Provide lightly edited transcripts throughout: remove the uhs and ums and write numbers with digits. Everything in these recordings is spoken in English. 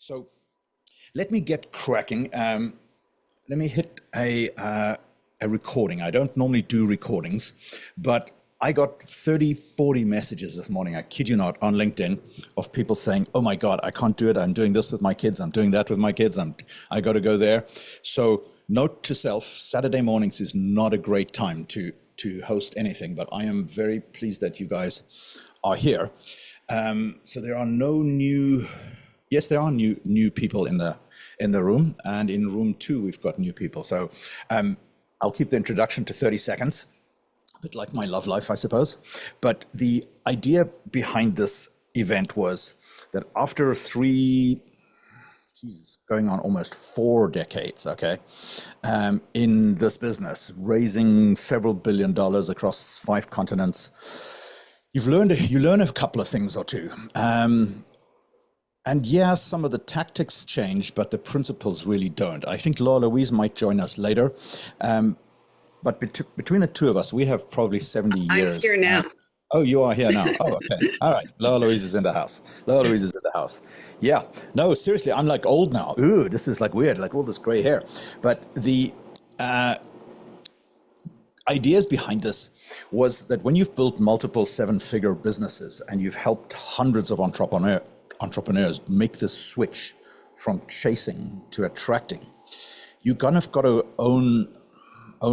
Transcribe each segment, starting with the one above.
So let me get cracking. Let me hit a recording. I don't normally do recordings, but I got 30, 40 messages this morning, I kid you not, on LinkedIn of people saying, oh my God, I can't do it. I'm doing this with my kids. I'm doing that with my kids. I got to go there. So note to self, Saturday mornings is not a great time to host anything, but I am very pleased that you guys are here. So there are no new, yes, there are new people in the room, and in room 2 we've got new people. So I'll keep the introduction to 30 seconds, a bit like my love life, I suppose. But the idea behind this event was that after going on almost 4 decades, okay, in this business, raising several $1 billion across 5 continents, you learn a couple of things or two. And yeah, some of the tactics change, but the principles really don't. I think Laura Louise might join us later. But between the two of us, we have probably 70 years. I'm here now. Oh, you are here now. Oh, okay. All right. Laura Louise is in the house. Laura Louise is in the house. Yeah. No, seriously, I'm like old now. Ooh, this is like weird, like all this gray hair. But the ideas behind this was that when you've built multiple 7-figure businesses and you've helped hundreds of entrepreneurs make this switch from chasing to attracting, you kind of got to own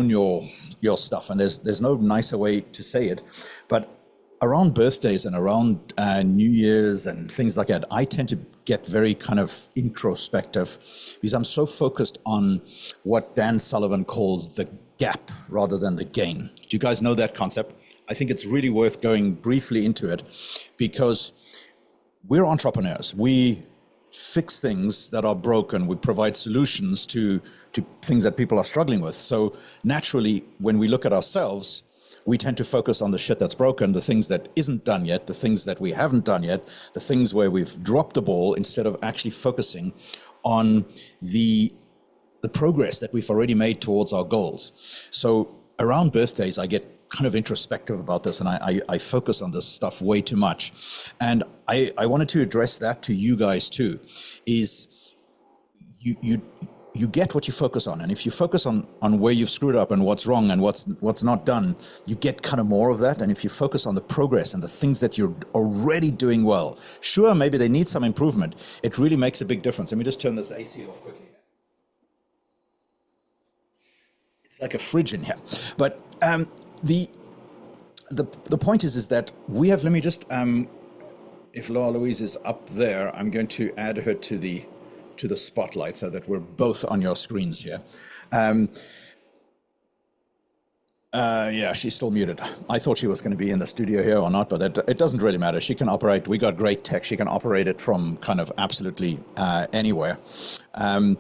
your stuff, and there's no nicer way to say it, but around birthdays and around New Year's and things like that, I tend to get very kind of introspective because I'm so focused on what Dan Sullivan calls the gap rather than the gain. Do you guys know that concept? I think it's really worth going briefly into it because we're entrepreneurs. We fix things that are broken. We provide solutions to things that people are struggling with. So naturally, when we look at ourselves, we tend to focus on the shit that's broken, the things that isn't done yet, the things that we haven't done yet, the things where we've dropped the ball instead of actually focusing on the progress that we've already made towards our goals. So around birthdays, I get kind of introspective about this, and I focus on this stuff way too much. And I wanted to address that to you guys too, is you get what you focus on. And if you focus on where you've screwed up and what's wrong and what's not done, you get kind of more of that. And if you focus on the progress and the things that you're already doing well, sure, maybe they need some improvement, it really makes a big difference. Let me just turn this AC off quickly. It's like a fridge in here. But the point is that we have, let me just, if Laura Louise is up there, I'm going to add her to the spotlight so that we're both on your screens here. Yeah, she's still muted. I thought she was going to be in the studio here or not, but it doesn't really matter. She can operate, we got great tech, she can operate it from kind of absolutely anywhere. And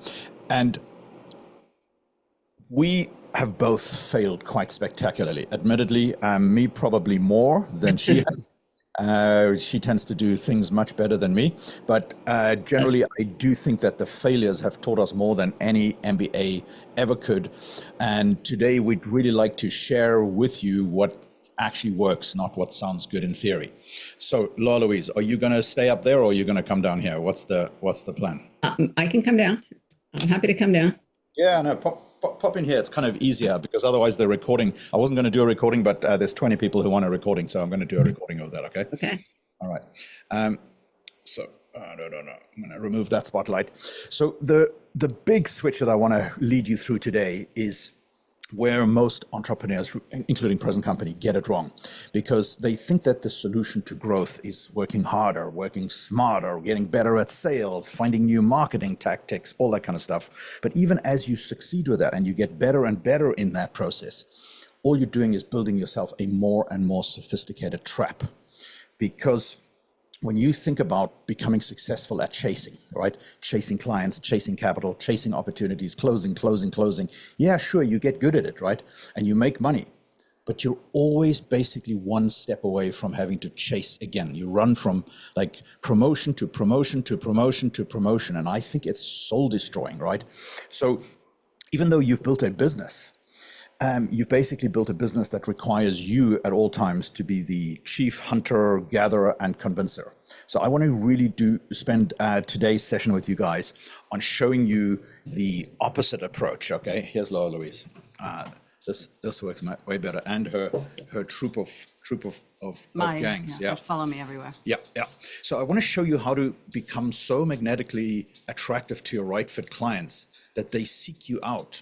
we have both failed quite spectacularly. Admittedly, me probably more than she has. She tends to do things much better than me, but generally I do think that the failures have taught us more than any MBA ever could. And today we'd really like to share with you what actually works, not what sounds good in theory. So Laura Louise, are you going to stay up there or are you going to come down here? What's the plan? I can come down. I'm happy to come down. Yeah, no, pop in here. It's kind of easier because otherwise the recording, I wasn't going to do a recording, but there's 20 people who want a recording. So I'm going to do a recording of that. Okay. Okay. All right. So no. I'm going to remove that spotlight. So the big switch that I want to lead you through today is where most entrepreneurs, including present company, get it wrong, because they think that the solution to growth is working harder, working smarter, getting better at sales, finding new marketing tactics, all that kind of stuff. But even as you succeed with that and you get better and better in that process, all you're doing is building yourself a more and more sophisticated trap. Because when you think about becoming successful at chasing, right? Chasing clients, chasing capital, chasing opportunities, closing. Yeah, sure, you get good at it, right? And you make money, but you're always basically one step away from having to chase again. You run from like promotion to promotion to promotion to promotion. And I think it's soul destroying, right? So even though you've built a business, You've basically built a business that requires you at all times to be the chief hunter, gatherer, and convincer. So I want to really spend today's session with you guys on showing you the opposite approach. Okay, here's Laura Louise. This works way better, and her troop of gangs. Yeah, follow me everywhere. Yeah. So I want to show you how to become so magnetically attractive to your right fit clients that they seek you out.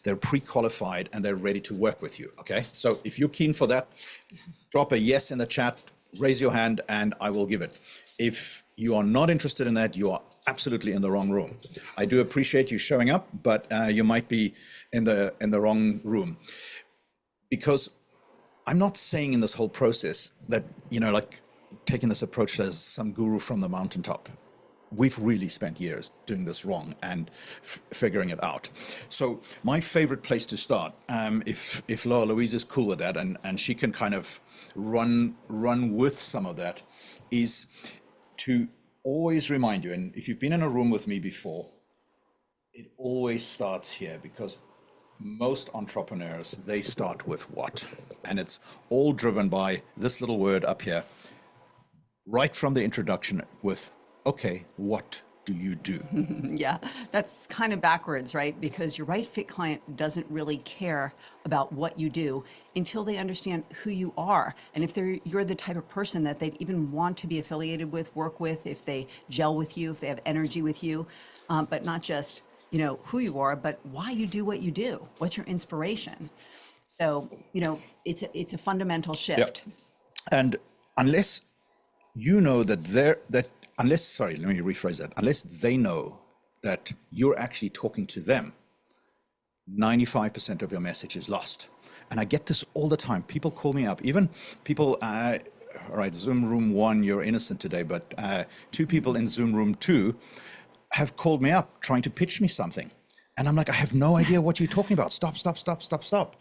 They're pre-qualified and they're ready to work with you. Okay. So if you're keen for that, drop a yes in the chat, raise your hand, and I will give it. If you are not interested in that, you are absolutely in the wrong room. I do appreciate you showing up, but you might be in the wrong room, because I'm not saying in this whole process that, like taking this approach as some guru from the mountaintop. We've really spent years doing this wrong and figuring it out. So my favorite place to start, if Laura Louise is cool with that, and she can kind of run with some of that, is to always remind you, and if you've been in a room with me before, it always starts here, because most entrepreneurs, they start with what? And it's all driven by this little word up here, right from the introduction with, okay, what do you do? Yeah, that's kind of backwards, right? Because your right fit client doesn't really care about what you do until they understand who you are. And if you're the type of person that they'd even want to be affiliated with, work with, if they gel with you, if they have energy with you, but not just, who you are, but why you do what you do. What's your inspiration? So, it's a fundamental shift. Yep. And unless you know unless they know that you're actually talking to them, 95% of your message is lost. And I get this all the time. People call me up, even people, all right, Zoom room 1, you're innocent today, but 2 people in Zoom room 2 have called me up trying to pitch me something. And I'm like, I have no idea what you're talking about. Stop.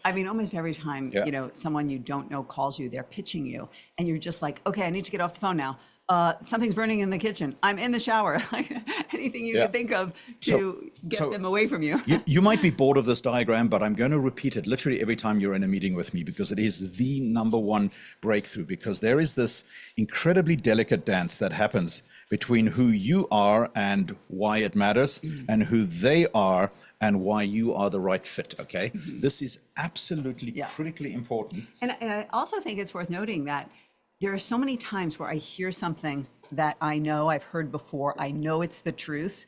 I mean, almost every time, someone you don't know calls you, they're pitching you, and you're just like, okay, I need to get off the phone now. Something's burning in the kitchen. I'm in the shower. Like anything you could think of to get them away from you. You might be bored of this diagram, but I'm going to repeat it literally every time you're in a meeting with me, because it is the #1 breakthrough, because there is this incredibly delicate dance that happens between who you are and why it matters, and who they are and why you are the right fit, okay? This is absolutely critically important. And I also think it's worth noting that there are so many times where I hear something that I know I've heard before. I know it's the truth,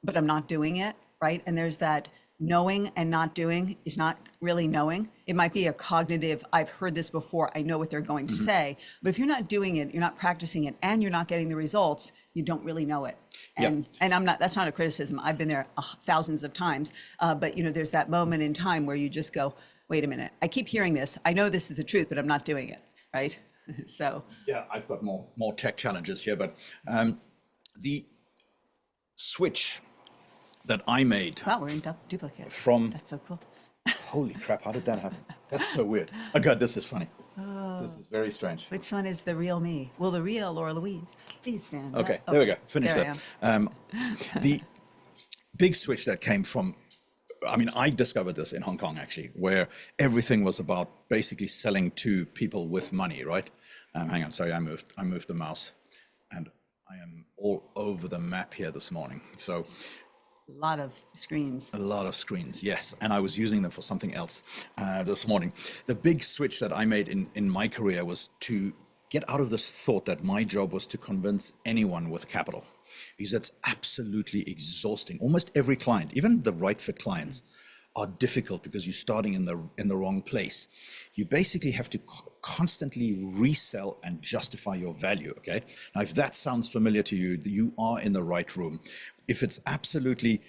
but I'm not doing it, right? And there's that knowing and not doing is not really knowing. It might be a cognitive, I've heard this before, I know what they're going to say. But if you're not doing it, you're not practicing it, and you're not getting the results, you don't really know it. And that's not a criticism. I've been there thousands of times. But there's that moment in time where you just go, wait a minute, I keep hearing this. I know this is the truth, but I'm not doing it, right? So I've got more tech challenges here, but the switch that I made. Wow, we're in duplicate. That's so cool. Holy crap! How did that happen? That's so weird. Oh God, this is funny. This is very strange. Which one is the real me? Will the real Laura Louise please stand? Okay, there we go. Finished that. The big switch that came from. I discovered this in Hong Kong, actually, where everything was about basically selling to people with money, right? Hang on, sorry, I moved the mouse, and I am all over the map here this morning. So a lot of screens. Yes, and I was using them for something else this morning. The big switch that I made in my career was to get out of this thought that my job was to convince anyone with capital, because that's absolutely exhausting. Almost every client, even the right fit clients, are difficult because you're starting in the wrong place. You basically have to constantly resell and justify your value, okay? Now, if that sounds familiar to you, you are in the right room. If it's absolutely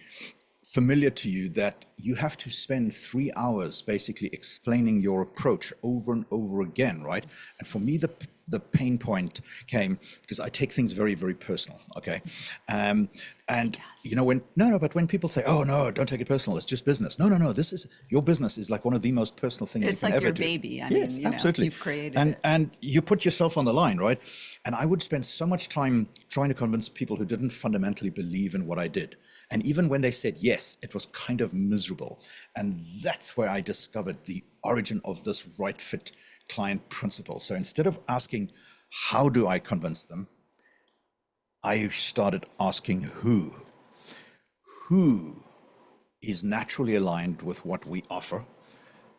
familiar to you that you have to spend 3 hours basically explaining your approach over and over again, right? And for me, the the pain point came because I take things very, very personal. Okay. And you know, but when people say, oh no, don't take it personal, it's just business. No, this is, your business is like one of the most personal things It's you can like ever your do. baby. I Yes, mean, you know, absolutely. you've created and, it. And you put yourself on the line, right? And I would spend so much time trying to convince people who didn't fundamentally believe in what I did. And even when they said yes, it was kind of miserable. And that's where I discovered the origin of this right fit client principle. So instead of asking, how do I convince them? I started asking who. Who is naturally aligned with what we offer,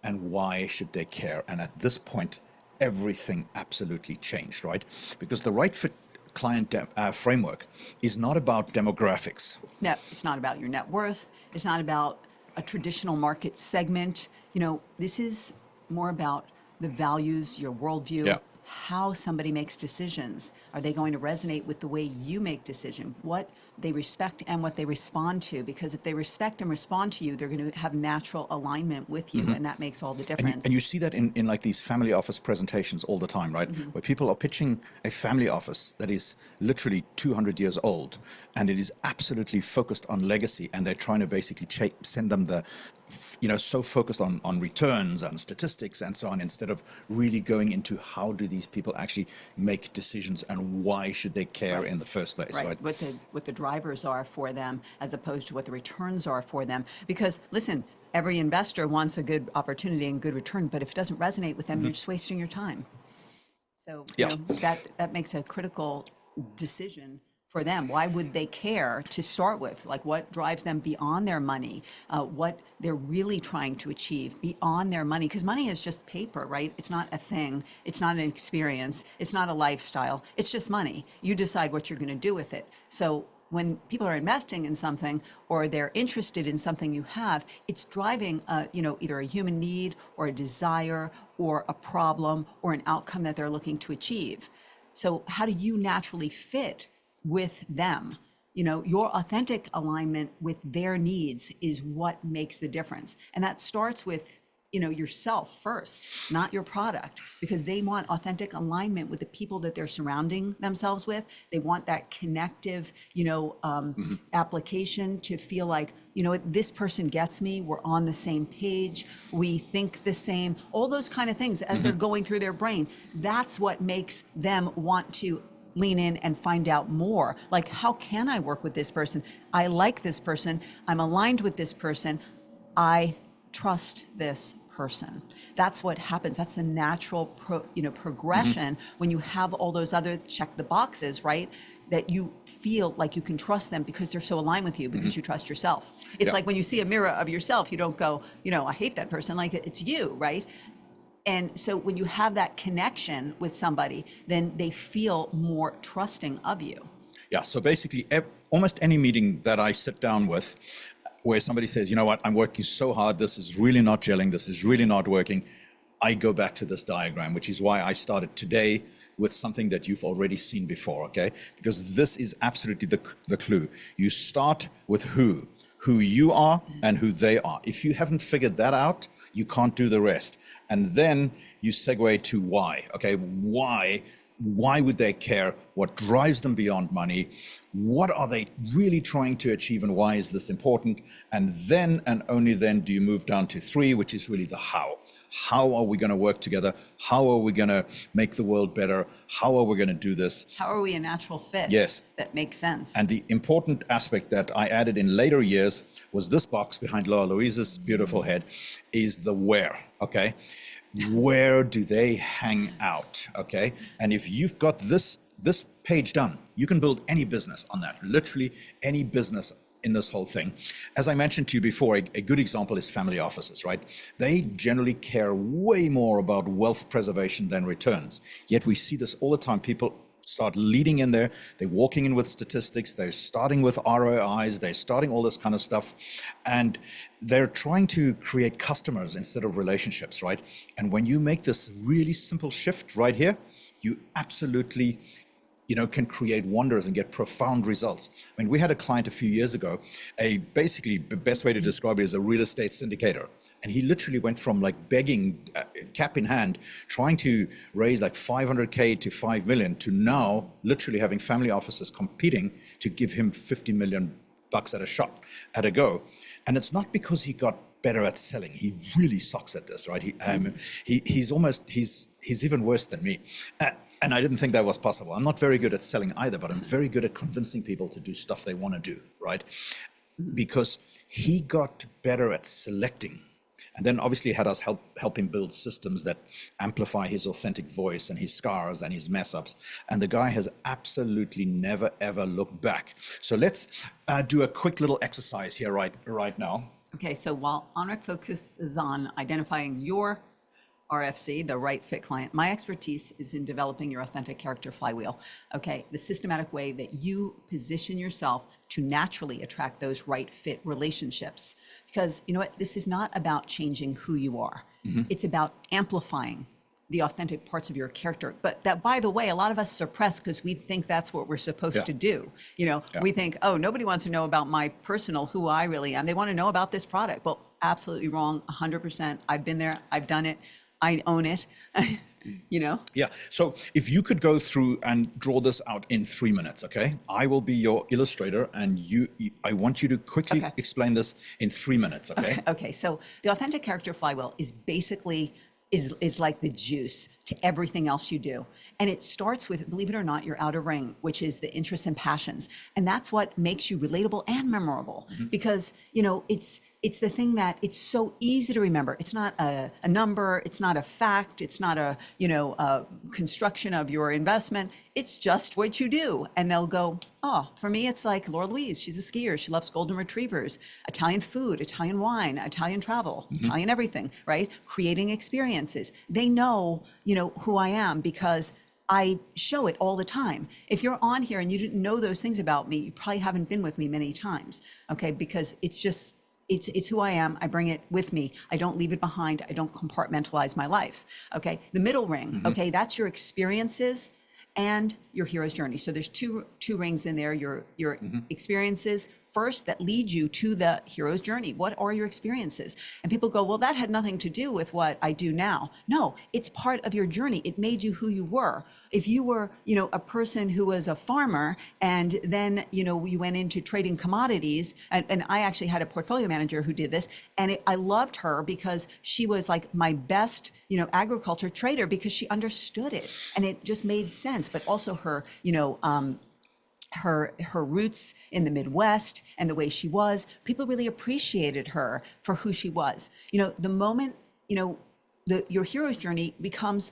and why should they care? And at this point, everything absolutely changed, right? Because the right fit client framework is not about demographics. No, it's not about your net worth. It's not about a traditional market segment. You know, this is more about the values, your worldview, Yeah. how somebody makes decisions. Are they going to resonate with the way you make decisions? What they respect and what they respond to? Because if they respect and respond to you, they're going to have natural alignment with you, and that makes all the difference. And you see that in like these family office presentations all the time, right? Where people are pitching a family office that is literally 200 years old, and it is absolutely focused on legacy, and they're trying to basically send them the, so focused on returns and statistics and so on, instead of really going into how do these people actually make decisions and why should they care in the first place, right? What the drivers are for them, as opposed to what the returns are for them. Because listen, every investor wants a good opportunity and good return, but if it doesn't resonate with them, you're just wasting your time. So Yeah. that makes a critical decision for them. Why would they care to start with? Like, what drives them beyond their money? What they're really trying to achieve beyond their money? Because money is just paper, right? It's not a thing. It's not an experience. It's not a lifestyle. It's just money. You decide what you're going to do with it. So when people are investing in something, or they're interested in something you have, it's driving either a human need or a desire or a problem or an outcome that they're looking to achieve. So how do you naturally fit with them? Your authentic alignment with their needs is what makes the difference. And that starts with, yourself first, not your product, because they want authentic alignment with the people that they're surrounding themselves with. They want that connective, application to feel like, this person gets me, we're on the same page, we think the same, all those kind of things as they're going through their brain. That's what makes them want to lean in and find out more. Like, how can I work with this person? I like this person. I'm aligned with this person. I trust this person. That's what happens. That's the natural progression when you have all those other check the boxes, right? That you feel like you can trust them because they're so aligned with you, because you trust yourself. It's like when you see a mirror of yourself, you don't go, I hate that person. Like, it's you, right? And so when you have that connection with somebody, then they feel more trusting of you. Yeah, so basically almost any meeting that I sit down with, where somebody says, you know what, I'm working so hard, this is really not gelling, this is really not working, I go back to this diagram, which is why I started today with something that you've already seen before, okay? Because this is absolutely the clue. You start with who you are and who they are. If you haven't figured that out, you can't do the rest. And then you segue to why, okay? Why would they care? What drives them beyond money? What are they really trying to achieve, and why is this important? And then, and only then, do you move down to 3, which is really the how. How are we going to work together? How are we going to make the world better? How are we going to do this? How are we a natural fit? Yes. That makes sense. And the important aspect that I added in later years was this box behind Laura Louise's beautiful head, is the where, okay? Where do they hang out, okay? And if you've got this page done, you can build any business on that, literally any business in this whole thing. As I mentioned to you before, a good example is family offices, right? They generally care way more about wealth preservation than returns. Yet we see this all the time. People start leading in there, they're walking in with statistics, they're starting with ROIs, they're starting all this kind of stuff, and they're trying to create customers instead of relationships, right? And when you make this really simple shift right here, you absolutely can create wonders and get profound results. I mean, we had a client a few years ago, basically the best way to describe it is a real estate syndicator. And he literally went from like begging, cap in hand, trying to raise like 500K to 5 million to now literally having family offices competing to give him 50 million bucks at a shot, at a go. And it's not because he got better at selling. He really sucks at this, right? He's even worse than me. And I didn't think that was possible. I'm not very good at selling either, but I'm very good at convincing people to do stuff they want to do, right? Because he got better at selecting. And then obviously had us help him build systems that amplify his authentic voice and his scars and his mess ups. And the guy has absolutely never, ever looked back. So let's do a quick little exercise here right now. Okay, so while Anric focuses on identifying your RFC, the right fit client, my expertise is in developing your authentic character flywheel. Okay, the systematic way that you position yourself to naturally attract those right fit relationships. Because you know what, this is not about changing who you are. It's about amplifying the authentic parts of your character. But that, by the way, a lot of us suppress because we think that's what we're supposed to do. You know, we think, oh, nobody wants to know about my personal, who I really am. They want to know about this product. Well, absolutely wrong, 100%. I've been there, I've done it, I own it, you know? Yeah, so if you could go through and draw this out in 3 minutes, okay? I will be your illustrator and I want you to quickly explain this in 3 minutes, okay? Okay, so the authentic character flywheel is basically is like the juice to everything else you do. And it starts with, believe it or not, your outer ring, which is the interests and passions. And that's what makes you relatable and memorable because, you know, it's the thing that it's so easy to remember. It's not a number, it's not a fact, it's not a, you know, a construction of your investment. It's just what you do. And they'll go, oh, for me, it's like Laura Louise. She's a skier. She loves golden retrievers, Italian food, Italian wine, Italian travel, Italian everything, right? Creating experiences. They know, you know, who I am because I show it all the time. If you're on here and you didn't know those things about me, you probably haven't been with me many times, okay? Because it's just, it's who I am. I bring it with me. I don't leave it behind. I don't compartmentalize my life, okay? The middle ring, okay, that's your experiences and your hero's journey. So there's two rings in there, your experiences first that lead you to the hero's journey. What are your experiences? And people go, well, that had nothing to do with what I do now. No, it's part of your journey. It made you who you were. If you were, you know, a person who was a farmer and then, you know, you went into trading commodities, and I actually had a portfolio manager who did this, and I loved her because she was like my best, you know, agriculture trader because she understood it and it just made sense. But also her, you know, her roots in the Midwest and the way she was, people really appreciated her for who she was. You know, the moment, you know, your hero's journey becomes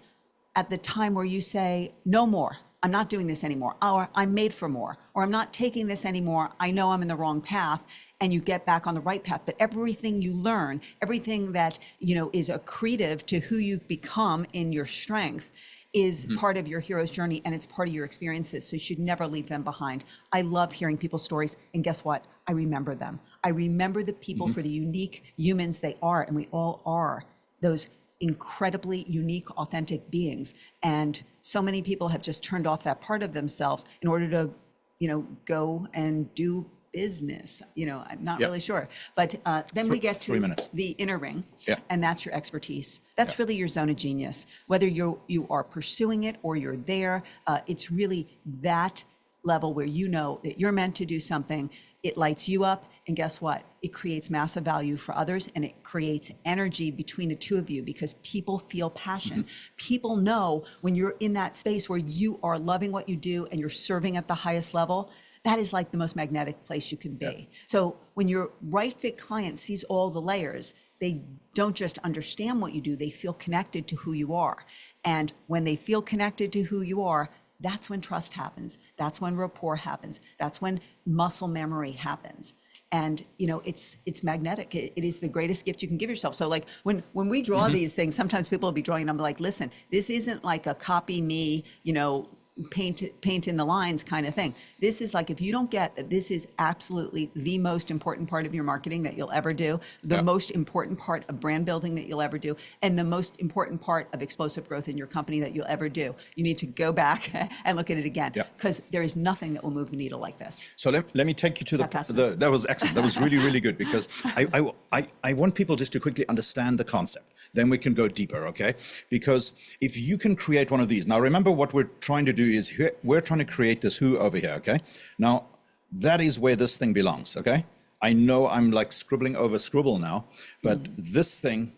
at the time where you say, no more, I'm not doing this anymore, or I'm made for more, or I'm not taking this anymore, I know I'm in the wrong path, and you get back on the right path. But everything you learn, everything that, you know, is accretive to who you've become in your strength is part of your hero's journey, and it's part of your experiences. So you should never leave them behind. I love hearing people's stories, and guess what? I remember them. I remember the people for the unique humans they are, and we all are those incredibly unique, authentic beings. And so many people have just turned off that part of themselves in order to, you know, go and do business. You know, I'm not really sure. But then we get to the inner ring, and that's your expertise. That's really your zone of genius. Whether you are pursuing it or you're there, it's really that level where you know that you're meant to do something. It lights you up, and guess what? It creates massive value for others, and it creates energy between the two of you because people feel passion. People know when you're in that space where you are loving what you do and you're serving at the highest level, that is like the most magnetic place you can be. So when your right fit client sees all the layers, they don't just understand what you do, they feel connected to who you are. And when they feel connected to who you are, that's when trust happens. That's when rapport happens. That's when muscle memory happens. And, you know, it's magnetic. It is the greatest gift you can give yourself. So like when we draw these things, sometimes people will be drawing and I'm like, listen, this isn't like a copy me, you know, paint in the lines kind of thing. This is like, if you don't get that this is absolutely the most important part of your marketing that you'll ever do, the most important part of brand building that you'll ever do, and the most important part of explosive growth in your company that you'll ever do, you need to go back and look at it again, because there is nothing that will move the needle like this. So let me take you to that that was excellent. That was really, really good, because I want people just to quickly understand the concept. Then we can go deeper, okay? Because if you can create one of these, now remember what we're trying to do is here, we're trying to create this who over here, okay? Now, that is where this thing belongs, okay? I know I'm like scribbling over scribble now, but this thing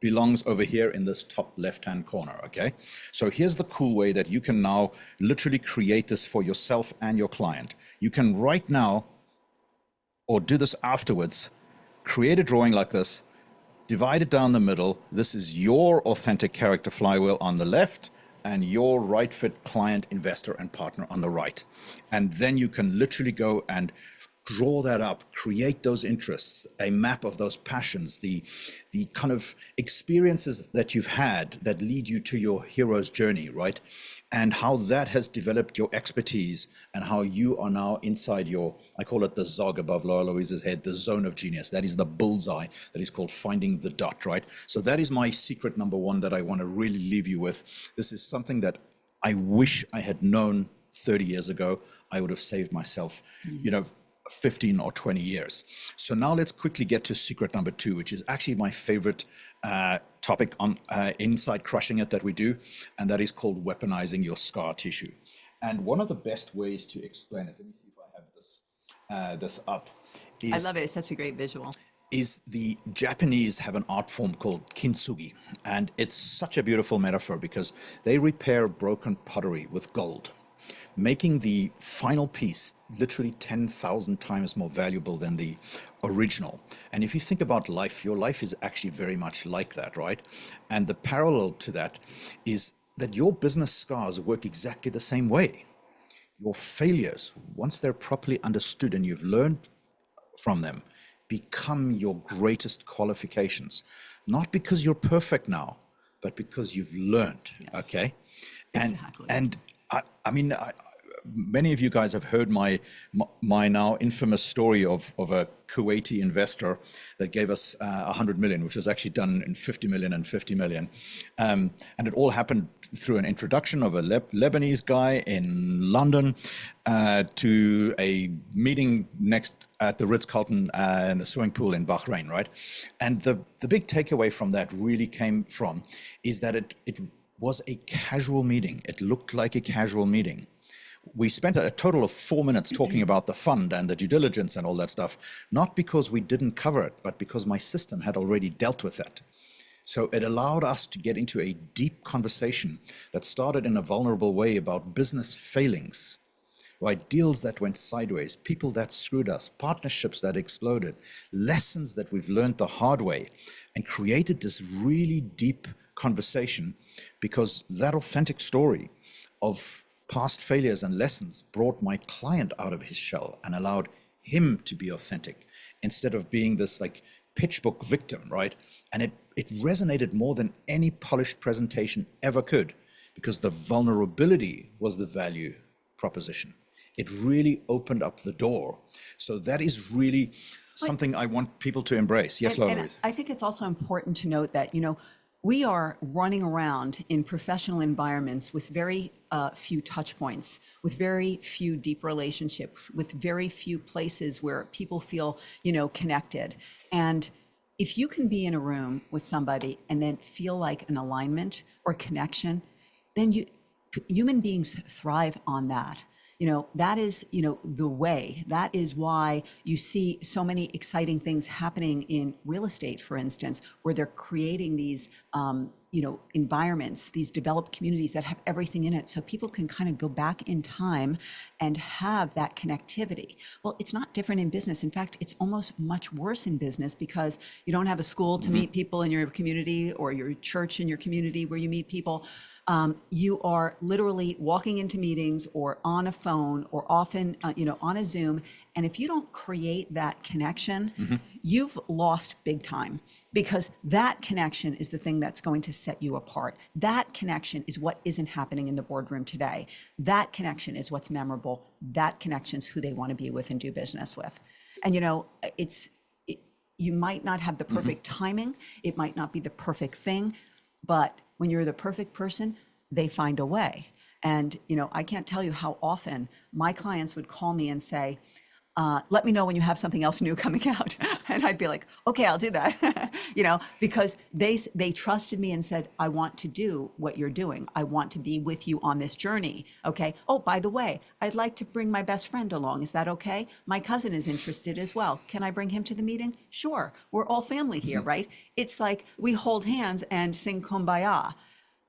belongs over here in this top left-hand corner, okay? So here's the cool way that you can now literally create this for yourself and your client. You can right now, or do this afterwards, create a drawing like this, divide it down the middle. This is your authentic character flywheel on the left, and your right fit client, investor, and partner on the right. And then you can literally go and draw that up, create those interests, a map of those passions, the kind of experiences that you've had that lead you to your hero's journey, right? And how that has developed your expertise, and how you are now inside your, I call it the zog above Laura Louise's head, the zone of genius. That is the bullseye that is called finding the dot, right? So that is my secret number one that I want to really leave you with. This is something that I wish I had known 30 years ago. I would have saved myself, 15 or 20 years. So now let's quickly get to secret number two, which is actually my favorite topic on inside Crushing It that we do, and that is called weaponizing your scar tissue. And one of the best ways to explain it, let me see if I have this up. I love it. It's such a great visual. Is the Japanese have an art form called kintsugi, and it's such a beautiful metaphor because they repair broken pottery with gold, making the final piece literally 10,000 times more valuable than the original. And if you think about life, your life is actually very much like that, right? And the parallel to that is that your business scars work exactly the same way. Your failures, once they're properly understood and you've learned from them, become your greatest qualifications. Not because you're perfect now, but because you've learned, okay? Exactly. And I mean, many of you guys have heard my now infamous story of a Kuwaiti investor that gave us 100 million, which was actually done in 50 million and 50 million. And it all happened through an introduction of a Lebanese guy in London to a meeting next at the Ritz-Carlton in the swimming pool in Bahrain, right? And the big takeaway from that really came from is that it was a casual meeting. It looked like a casual meeting. We spent a total of 4 minutes talking about the fund and the due diligence and all that stuff, not because we didn't cover it, but because my system had already dealt with that. So it allowed us to get into a deep conversation that started in a vulnerable way about business failings, right? Deals that went sideways, people that screwed us, partnerships that exploded, lessons that we've learned the hard way, and created this really deep conversation because that authentic story of past failures and lessons brought my client out of his shell and allowed him to be authentic instead of being this like pitch book victim, right? And it resonated more than any polished presentation ever could because the vulnerability was the value proposition. It really opened up the door. So that is really something I want people to embrace. Yes, Laura Louise. I think it's also important to note that, we are running around in professional environments with very few touch points, with very few deep relationships, with very few places where people feel, connected. And if you can be in a room with somebody and then feel like an alignment or connection, then human beings thrive on that. That is, the way. That is why you see so many exciting things happening in real estate, for instance, where they're creating these, environments, these developed communities that have everything in it. So people can kind of go back in time and have that connectivity. Well, it's not different in business. In fact, it's almost much worse in business because you don't have a school to meet people in your community or your church in your community where you meet people. You are literally walking into meetings or on a phone or often, on a Zoom. And if you don't create that connection, you've lost big time, because that connection is the thing that's going to set you apart. That connection is what isn't happening in the boardroom today. That connection is what's memorable. That connection is who they want to be with and do business with. And, you might not have the perfect timing. It might not be the perfect thing, but when you're the perfect person, they find a way. And, I can't tell you how often my clients would call me and say, let me know when you have something else new coming out. And I'd be like, okay, I'll do that. Because they trusted me and said, I want to do what you're doing. I want to be with you on this journey. Okay. Oh, by the way, I'd like to bring my best friend along. Is that okay? My cousin is interested as well. Can I bring him to the meeting? Sure. We're all family here, right? It's like we hold hands and sing Kumbaya,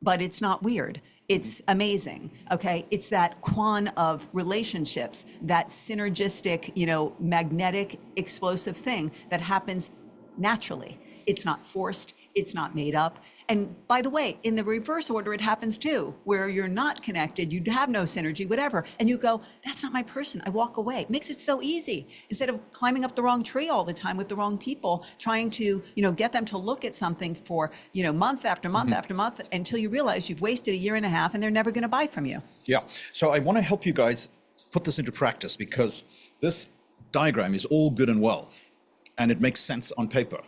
but it's not weird. It's amazing, okay? It's that quan of relationships, that synergistic, magnetic, explosive thing that happens naturally. It's not forced, it's not made up. And by the way, in the reverse order, it happens too, where you're not connected, you have no synergy, whatever, and you go, that's not my person, I walk away. It makes it so easy. Instead of climbing up the wrong tree all the time with the wrong people, trying to, get them to look at something for, month after month after month, until you realize you've wasted a year and a half and they're never gonna buy from you. Yeah, so I want to help you guys put this into practice, because this diagram is all good and well, and it makes sense on paper.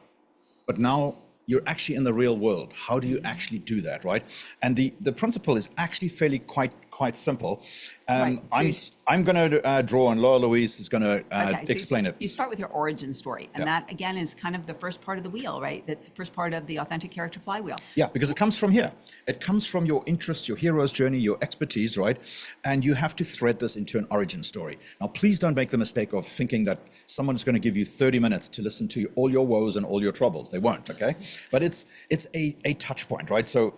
But now you're actually in the real world. How do you actually do that, right? And the principle is actually fairly quite simple. Right. I'm going to draw, and Laura Louise is going to So explain it. You start with your origin story, and that again is kind of the first part of the wheel, right? That's the first part of the authentic character flywheel. Yeah, because it comes from here. It comes from your interests, your hero's journey, your expertise, right? And you have to thread this into an origin story. Now, please don't make the mistake of thinking that someone's going to give you 30 minutes to listen to all your woes and all your troubles. They won't, okay? But it's a touch point, right? So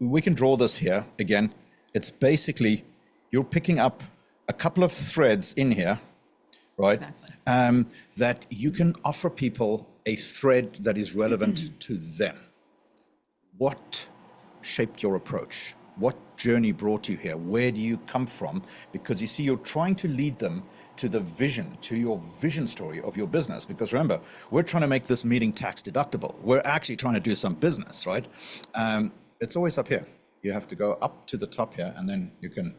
we can draw this here again. It's basically you're picking up a couple of threads in here, right? Exactly. That you can offer people a thread that is relevant to them. What shaped your approach? What journey brought you here? Where do you come from? Because you see, you're trying to lead them to the vision, to your vision story of your business. Because remember, we're trying to make this meeting tax deductible. We're actually trying to do some business, right? It's always up here. You have to go up to the top here, and then you can,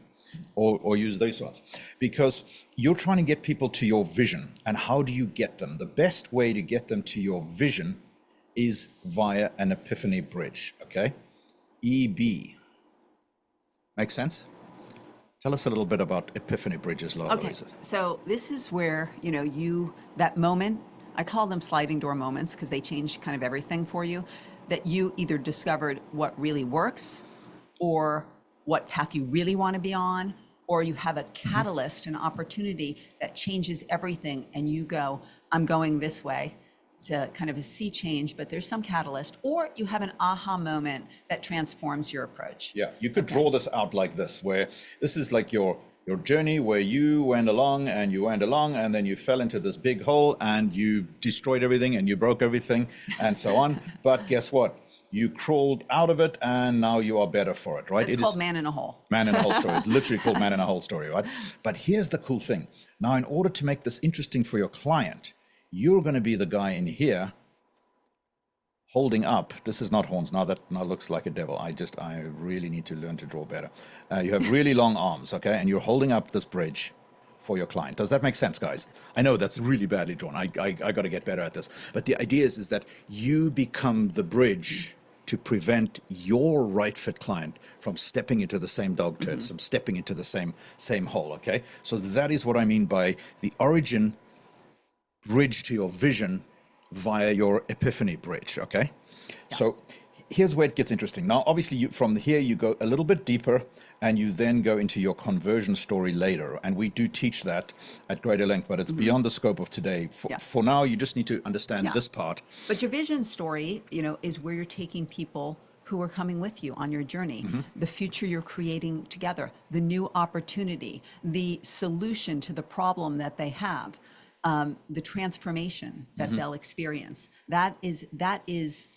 or use these ones. Because you're trying to get people to your vision. And how do you get them? The best way to get them to your vision is via an epiphany bridge, okay? EB. Make sense? Tell us a little bit about epiphany bridges, Laura Louise. So this is where, that moment, I call them sliding door moments because they change kind of everything for you, that you either discovered what really works or what path you really want to be on, or you have a catalyst, an opportunity that changes everything and you go, I'm going this way. It's a kind of a sea change, but there's some catalyst, or you have an aha moment that transforms your approach. Yeah, you could draw this out like this, where this is like your journey where you went along and then you fell into this big hole and you destroyed everything and you broke everything and so on. But guess what? You crawled out of it and now you are better for it, right? It's called Man in a Hole. Man in a Hole story. It's literally called Man in a Hole story, right? But here's the cool thing. Now, in order to make this interesting for your client, you're going to be the guy in here holding up. This is not horns. Now looks like a devil. I really need to learn to draw better. You have really long arms, okay? And you're holding up this bridge for your client. Does that make sense, guys? I know that's really badly drawn. I got to get better at this. But the idea is that you become the bridge to prevent your right fit client from stepping into the same dog turds, from stepping into the same hole, okay? So that is what I mean by the origin bridge to your vision via your epiphany bridge, okay? Yeah. So here's where it gets interesting. Now, obviously, from here, you go a little bit deeper, and you then go into your conversion story later. And we do teach that at greater length, but it's beyond the scope of today. For now, you just need to understand this part. But your vision story, is where you're taking people who are coming with you on your journey, the future you're creating together, the new opportunity, the solution to the problem that they have. the transformation that they'll experience. That is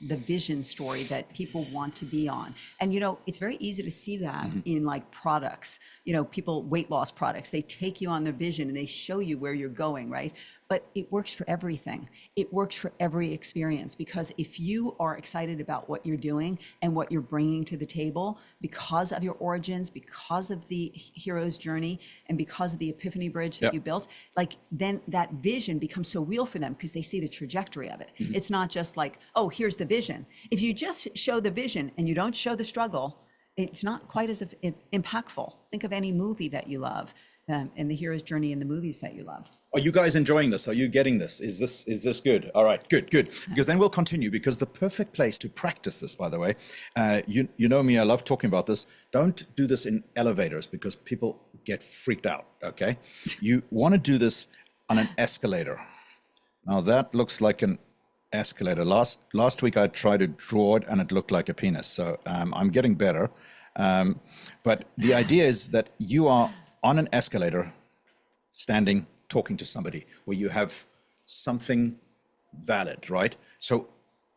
the vision story that people want to be on. And it's very easy to see that in like products. People, weight loss products, they take you on their vision and they show you where you're going, right? But it works for everything. It works for every experience, because if you are excited about what you're doing and what you're bringing to the table because of your origins, because of the hero's journey, and because of the epiphany bridge that you built, like then that vision becomes so real for them because they see the trajectory of it. It's not just like, oh, here's the vision. If you just show the vision and you don't show the struggle, it's not quite as impactful. Think of any movie that you love, and the hero's journey in the movies that you love. Are you guys enjoying this? Are you getting this? Is this good? All right, good. Because then we'll continue, because the perfect place to practice this, by the way, you know me, I love talking about this. Don't do this in elevators because people get freaked out, okay? You want to do this on an escalator. Now that looks like an escalator. Last week I tried to draw it and it looked like a penis. So I'm getting better. But the idea is that you are on an escalator, standing, talking to somebody, where you have something valid, right? So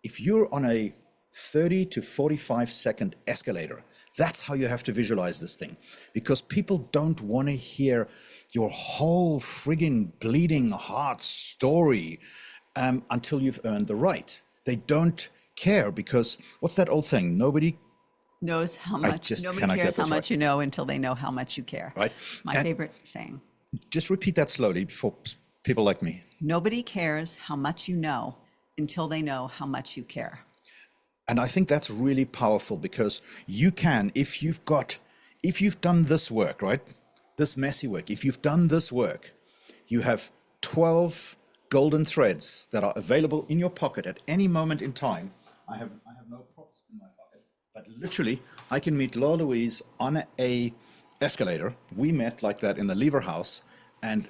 if you're on a 30 to 45 second escalator, that's how you have to visualize this thing, because people don't want to hear your whole friggin' bleeding heart story until you've earned the right. They don't care, because what's that old saying? Nobody knows how much. Nobody cares how much you know until they know how much you care. Right. My favorite saying. Just repeat that slowly for people like me. Nobody cares how much you know until they know how much you care. And I think that's really powerful, because you can, if you've done this work, right? This messy work, if you've done this work, you have 12 golden threads that are available in your pocket at any moment in time. I have no props in my pocket, but literally I can meet Laura Louise on a escalator. We met like that in the Lever House, and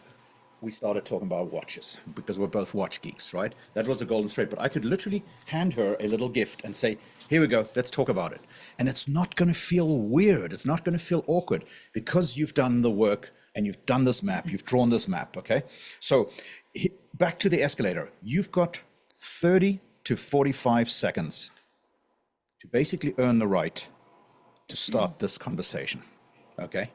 we started talking about watches because we're both watch geeks, right? That was a golden thread, but I could literally hand her a little gift and say, here we go, let's talk about it. And it's not going to feel weird. It's not going to feel awkward, because you've done the work and you've done this map, you've drawn this map, okay? So back to the escalator. You've got 30 to 45 seconds to basically earn the right to start this conversation, okay?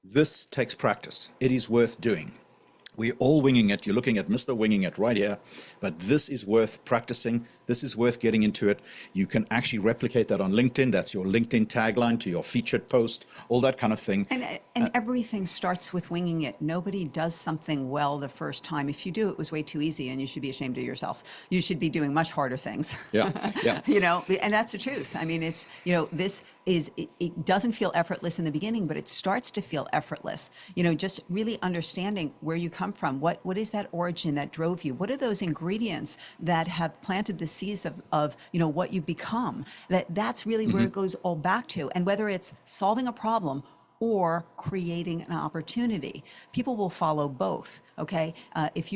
This takes practice. It is worth doing. We're all winging it. You're looking at Mr. Winging It right here, but this is worth practicing. This is worth getting into it. You can actually replicate that on LinkedIn. That's your LinkedIn tagline to your featured post, all that kind of thing. And everything starts with winging it. Nobody does something well the first time. If you do, it was way too easy, and you should be ashamed of yourself. You should be doing much harder things. Yeah. And that's the truth. I mean, it's, this is, it doesn't feel effortless in the beginning, but it starts to feel effortless. Just really understanding where you come from. What is that origin that drove you? What are those ingredients that have planted the seeds of what you become? That's really where it goes all back to. And whether it's solving a problem or creating an opportunity, people will follow both. Okay, if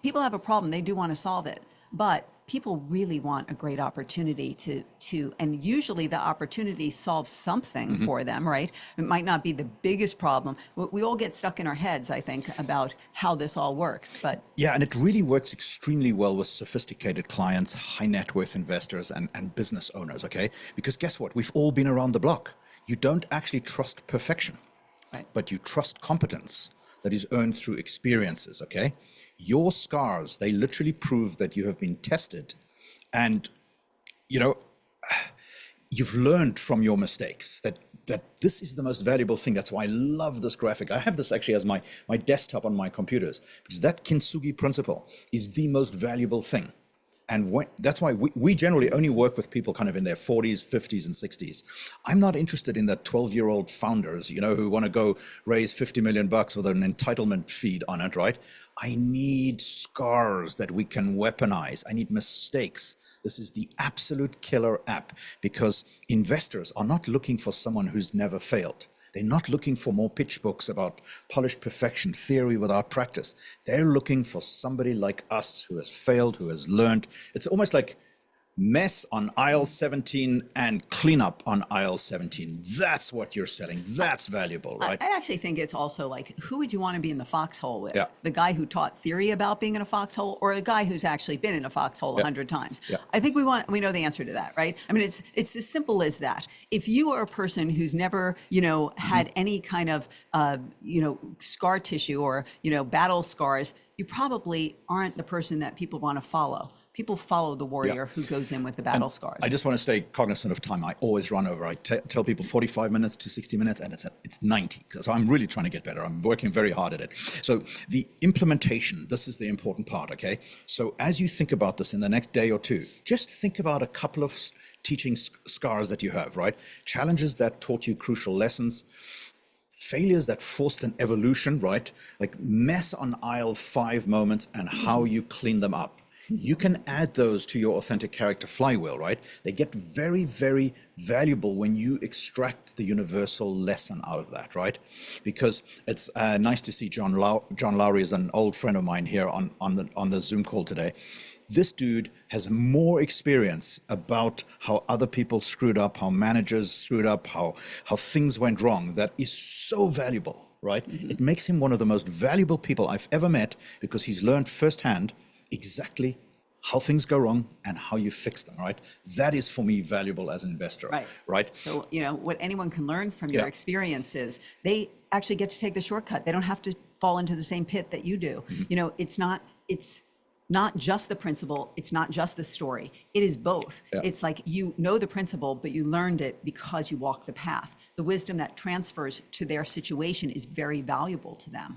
people have a problem, they do want to solve it, but people really want a great opportunity to, and usually the opportunity solves something for them, right? It might not be the biggest problem. We all get stuck in our heads, I think, about how this all works, but. Yeah, and it really works extremely well with sophisticated clients, high net worth investors, and business owners, okay? Because guess what? We've all been around the block. You don't actually trust perfection, Right. but you trust competence that is earned through experiences, okay? Your scars, they literally prove that you have been tested, and you've learned from your mistakes, that this is the most valuable thing. That's why I love this graphic. I have this actually as my desktop on my computers, because that Kintsugi principle is the most valuable thing. And that's why we generally only work with people kind of in their 40s, 50s, and 60s. I'm not interested in the 12-year-old founders, who want to go raise $50 million with an entitlement feed on it, right? I need scars that we can weaponize. I need mistakes. This is the absolute killer app, because investors are not looking for someone who's never failed. They're not looking for more pitch books about polished perfection, theory without practice. They're looking for somebody like us who has failed, who has learned. It's almost like mess on aisle 17 and clean up on aisle 17. That's what you're selling. That's valuable, right? I actually think it's also like, who would you want to be in the foxhole with? Yeah. The guy who taught theory about being in a foxhole, or a guy who's actually been in a foxhole 100 times? Yeah. I think we know the answer to that, right? I mean, it's as simple as that. If you are a person who's never, had any kind of, scar tissue or, battle scars, you probably aren't the person that people want to follow. People follow the warrior who goes in with the battle scars. I just want to stay cognizant of time. I always run over. I tell people 45 minutes to 60 minutes, and it's 90. So I'm really trying to get better. I'm working very hard at it. So the implementation, this is the important part, okay? So as you think about this in the next day or two, just think about a couple of teaching scars that you have, right? Challenges that taught you crucial lessons, failures that forced an evolution, right? Like mess on aisle 5 moments and how you clean them up. You can add those to your authentic character flywheel, right? They get very, very valuable when you extract the universal lesson out of that, right? Because it's nice to see John Lowry is an old friend of mine here on the Zoom call today. This dude has more experience about how other people screwed up, how managers screwed up, how things went wrong. That is so valuable, right? It makes him one of the most valuable people I've ever met because he's learned firsthand exactly how things go wrong and how you fix them, right? That is for me valuable as an investor, right? So, what anyone can learn from your experience is they actually get to take the shortcut. They don't have to fall into the same pit that you do. It's not just the principle, it's not just the story. It is both. Yeah. It's like you know the principle, but you learned it because you walked the path. The wisdom that transfers to their situation is very valuable to them.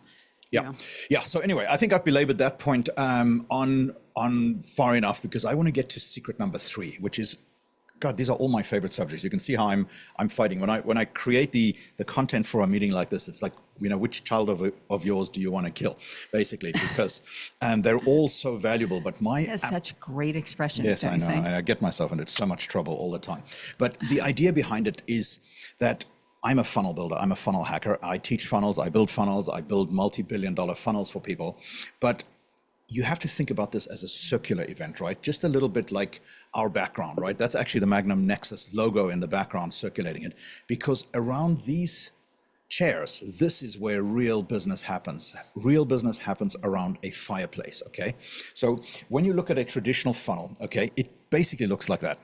Yeah. So anyway, I think I've belabored that point on far enough because I want to get to secret number 3, which is, God, these are all my favorite subjects. You can see how I'm fighting when I create the content for a meeting like this. It's like, which child of yours do you want to kill, basically, because they're all so valuable. But He has such great expressions. Yes, don't I know. you think? I get myself into so much trouble all the time. But the idea behind it is that I'm a funnel builder. I'm a funnel hacker. I teach funnels. I build funnels. I build multi-billion-dollar funnels for people. But you have to think about this as a circular event, right? Just a little bit like our background, right? That's actually the Magnum Nexus logo in the background circulating it. Because around these chairs, this is where real business happens. Real business happens around a fireplace, okay? So when you look at a traditional funnel, okay, it basically looks like that.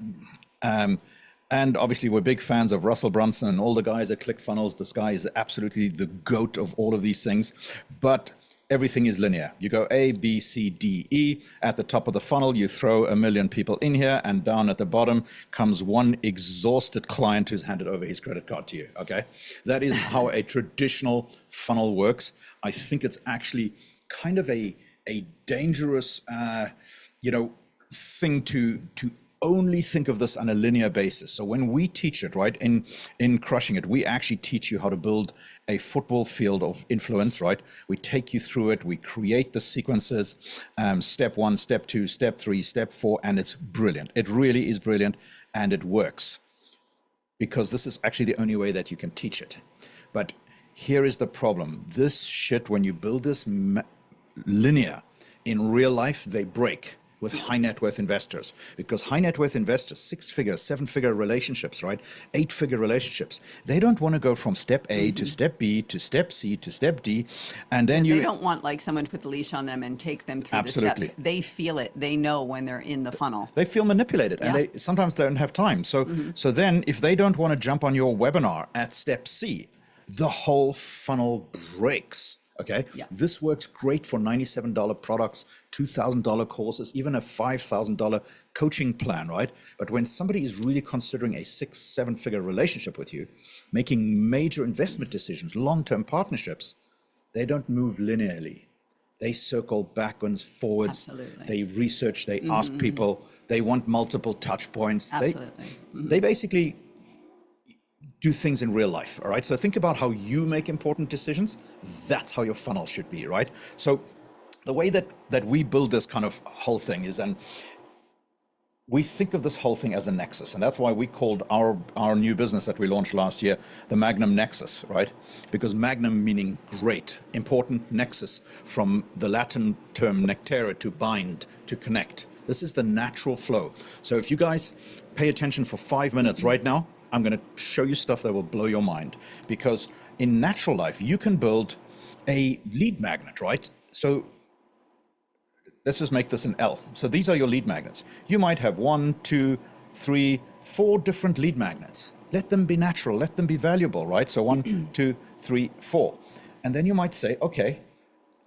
And obviously, we're big fans of Russell Brunson and all the guys at ClickFunnels. This guy is absolutely the goat of all of these things. But everything is linear. You go A, B, C, D, E. At the top of the funnel, you throw 1 million people in here, and down at the bottom comes one exhausted client who's handed over his credit card to you, okay? That is how a traditional funnel works. I think it's actually kind of a dangerous, thing to only think of this on a linear basis. So when we teach it, right, in Crushing It, we actually teach you how to build a football field of influence, right? We take you through it, we create the sequences, step 1, step 2, step 3, step 4, and it's brilliant. It really is brilliant, and it works. Because this is actually the only way that you can teach it. But here is the problem. This shit, when you build this linear, in real life, they break with high net worth investors, because high net worth investors, 6-figure, 7-figure relationships, right? 8-figure relationships. They don't want to go from step A to step B to step C to step D, and then They don't want like someone to put the leash on them and take them through the steps. They feel it. They know when they're in the funnel. They feel manipulated, and they sometimes don't have time. So, so then if they don't want to jump on your webinar at step C, the whole funnel breaks. Okay, this works great for $97 products, $2,000 courses, even a $5,000 coaching plan, right? But when somebody is really considering a 6-7-figure relationship with you, making major investment decisions, long-term partnerships, they don't move linearly. They circle backwards, forwards. Absolutely. They research, they ask people, they want multiple touch points. Absolutely. They basically do things in real life, all right? So think about how you make important decisions. That's how your funnel should be, right? So the way that we build this kind of whole thing is, and we think of this whole thing as a nexus, and that's why we called our new business that we launched last year the Magnum Nexus, right? Because Magnum meaning great, important, nexus from the Latin term nectere, to bind, to connect, This is the natural flow. So if you guys pay attention for 5 minutes right now, I'm going to show you stuff that will blow your mind. Because in natural life, you can build a lead magnet, right? So let's just make this an L. So these are your lead magnets. You might have 1, 2, 3, 4 different lead magnets. Let them be natural, let them be valuable, right? So 1, 2, 3, 4. And then you might say, okay,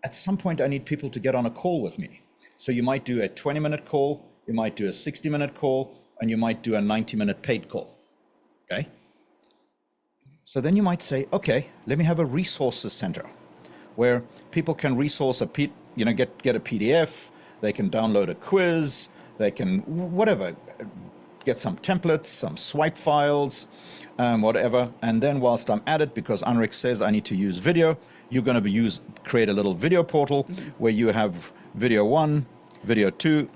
at some point I need people to get on a call with me. So you might do a 20-minute call, you might do a 60-minute call, and you might do a 90-minute paid call, okay? So then you might say, okay, let me have a resources center where people can resource get a PDF, they can download a quiz, they can whatever, get some templates, some swipe files, whatever. And then whilst I'm at it, because Anrik says I need to use video, you're going to create a little video portal where you have video 1, video 2,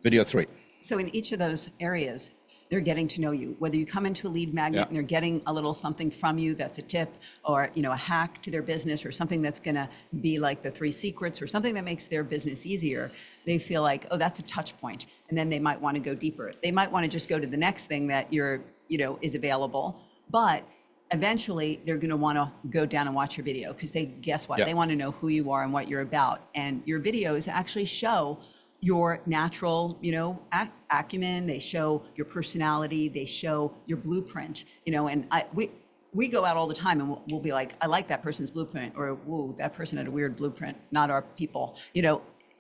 video 3. So in each of those areas, they're getting to know you. Whether you come into a lead magnet and they're getting a little something from you that's a tip or a hack to their business or something that's going to be like the 3 secrets or something that makes their business easier, they feel like, oh, that's a touch point. And then they might want to go deeper. They might want to just go to the next thing that is available. But eventually they're going to want to go down and watch your video because guess what? They want to know who you are and what you're about. And your videos actually show your natural, acumen. They show your personality. They show your blueprint. And we go out all the time and we'll be like, I like that person's blueprint, or whoa, that person had a weird blueprint. Not our people.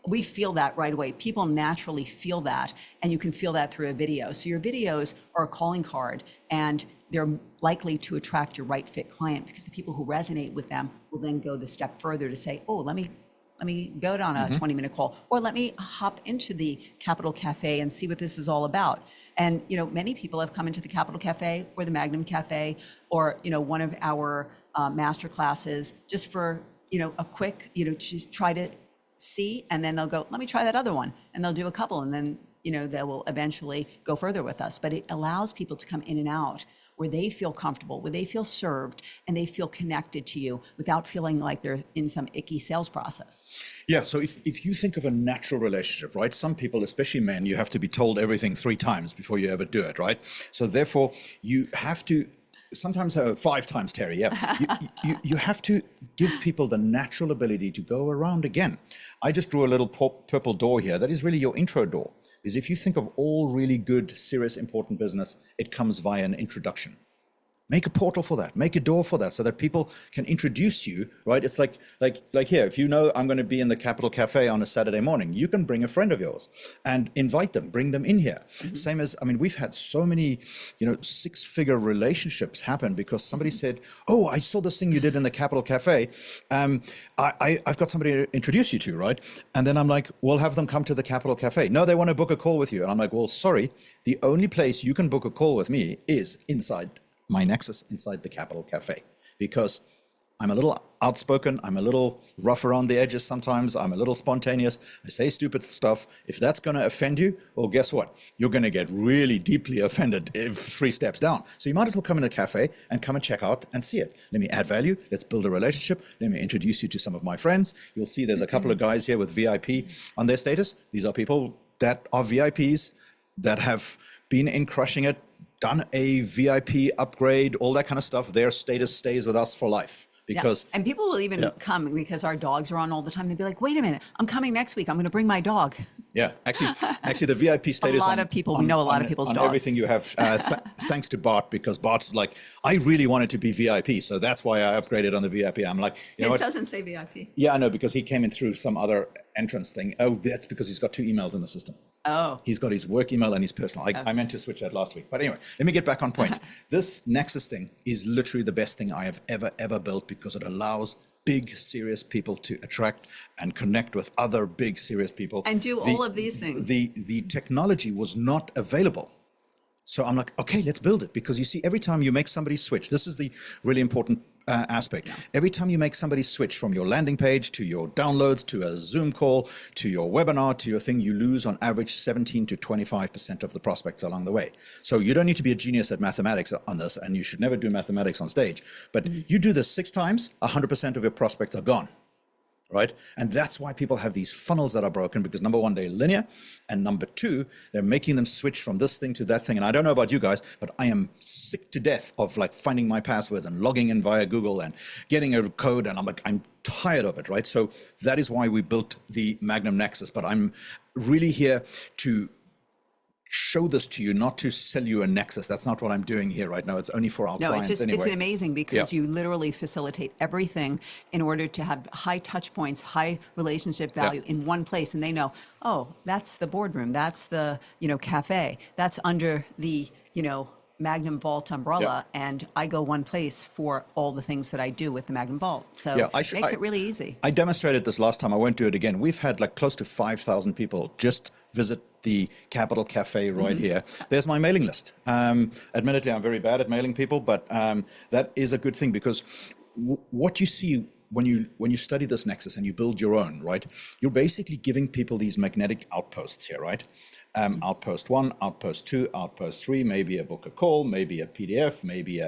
We feel that right away. People naturally feel that, and you can feel that through a video. So your videos are a calling card, and they're likely to attract your right fit client because the people who resonate with them will then go the step further to say, oh, let me go down a 20-minute call, or let me hop into the Capital Cafe and see what this is all about. And many people have come into the Capital Cafe or the Magnum Cafe or one of our master classes just for a quick to try to see, and then they'll go, let me try that other one, and they'll do a couple, and then they will eventually go further with us. But it allows people to come in and out where they feel comfortable, where they feel served, and they feel connected to you without feeling like they're in some icky sales process. Yeah, so if you think of a natural relationship, right? Some people, especially men, you have to be told everything 3 times before you ever do it, right? So therefore, you have to, sometimes 5 times, Terry, yeah. You have to give people the natural ability to go around again. I just drew a little purple door here. That is really your intro door. Is if you think of all really good, serious, important business, it comes via an introduction. Make a portal for that. Make a door for that so that people can introduce you, right? It's like here, if I'm going to be in the Capital Cafe on a Saturday morning, you can bring a friend of yours and invite them, bring them in here. Same as, we've had so many, 6-figure relationships happen because somebody said, oh, I saw this thing you did in the Capital Cafe. I've got somebody to introduce you to, right? And then I'm like, we'll have them come to the Capital Cafe. No, they want to book a call with you. And I'm like, well, sorry, the only place you can book a call with me is inside my Nexus, inside the Capital Cafe, because I'm a little outspoken, I'm a little rough around the edges sometimes, I'm a little spontaneous, I say stupid stuff. If that's going to offend you, well, guess what? You're going to get really deeply offended 3 steps down. So you might as well come in the cafe and come and check out and see it. Let me add value, let's build a relationship, let me introduce you to some of my friends. You'll see there's a couple of guys here with VIP on their status. These are people that are VIPs that have been in Crushing It, done a VIP upgrade, all that kind of stuff. Their status stays with us for life. Because and people will even come because our dogs are on all the time. They'd be like, wait a minute, I'm coming next week. I'm going to bring my dog. Yeah, actually the VIP status. We know a lot of people's dogs. On everything you have, thanks to Bart, because Bart's like, I really wanted to be VIP. So that's why I upgraded on the VIP. I'm like, This doesn't say VIP. Yeah, I know, because he came in through some other entrance thing. Oh, that's because he's got 2 emails in the system. Oh. He's got his work email and his personal. I meant to switch that last week. But anyway, let me get back on point. This Nexus thing is literally the best thing I have ever built because it allows big, serious people to attract and connect with other big, serious people. And do all of these things. The technology was not available. So I'm like, okay, let's build it. Because you see, every time you make somebody switch, this is the really important aspect. Every time you make somebody switch from your landing page to your downloads, to a Zoom call, to your webinar, to your thing, you lose on average 17 to 25% of the prospects along the way. So you don't need to be a genius at mathematics on this, and you should never do mathematics on stage. But you do this 6 times, 100% of your prospects are gone. right? And that's why people have these funnels that are broken, because number one, they're linear, and number two, they're making them switch from this thing to that thing. And I don't know about you guys, but I am sick to death of like finding my passwords and logging in via Google and getting a code, and I'm tired of it, right? So that is why we built the Magnum Nexus. But I'm really here to show this to you, not to sell you a Nexus. That's not what I'm doing here right now. It's only for our No, clients it's anyway. it's amazing because you literally facilitate everything in order to have high touch points, high relationship value in one place. And they know, oh, that's the boardroom. That's the, cafe. That's under the, Magnum Vault umbrella. And I go one place for all the things that I do with the Magnum Vault. So it makes it really easy. I demonstrated this last time. I won't do it again. We've had like close to 5,000 people just visit the Capital Cafe right here. There's my mailing list. Admittedly, I'm very bad at mailing people, but that is a good thing, because what you see when you study this Nexus and you build your own, right? You're basically giving people these magnetic outposts here, right? Outpost 1, outpost 2, outpost 3, maybe a book a call, maybe a PDF, maybe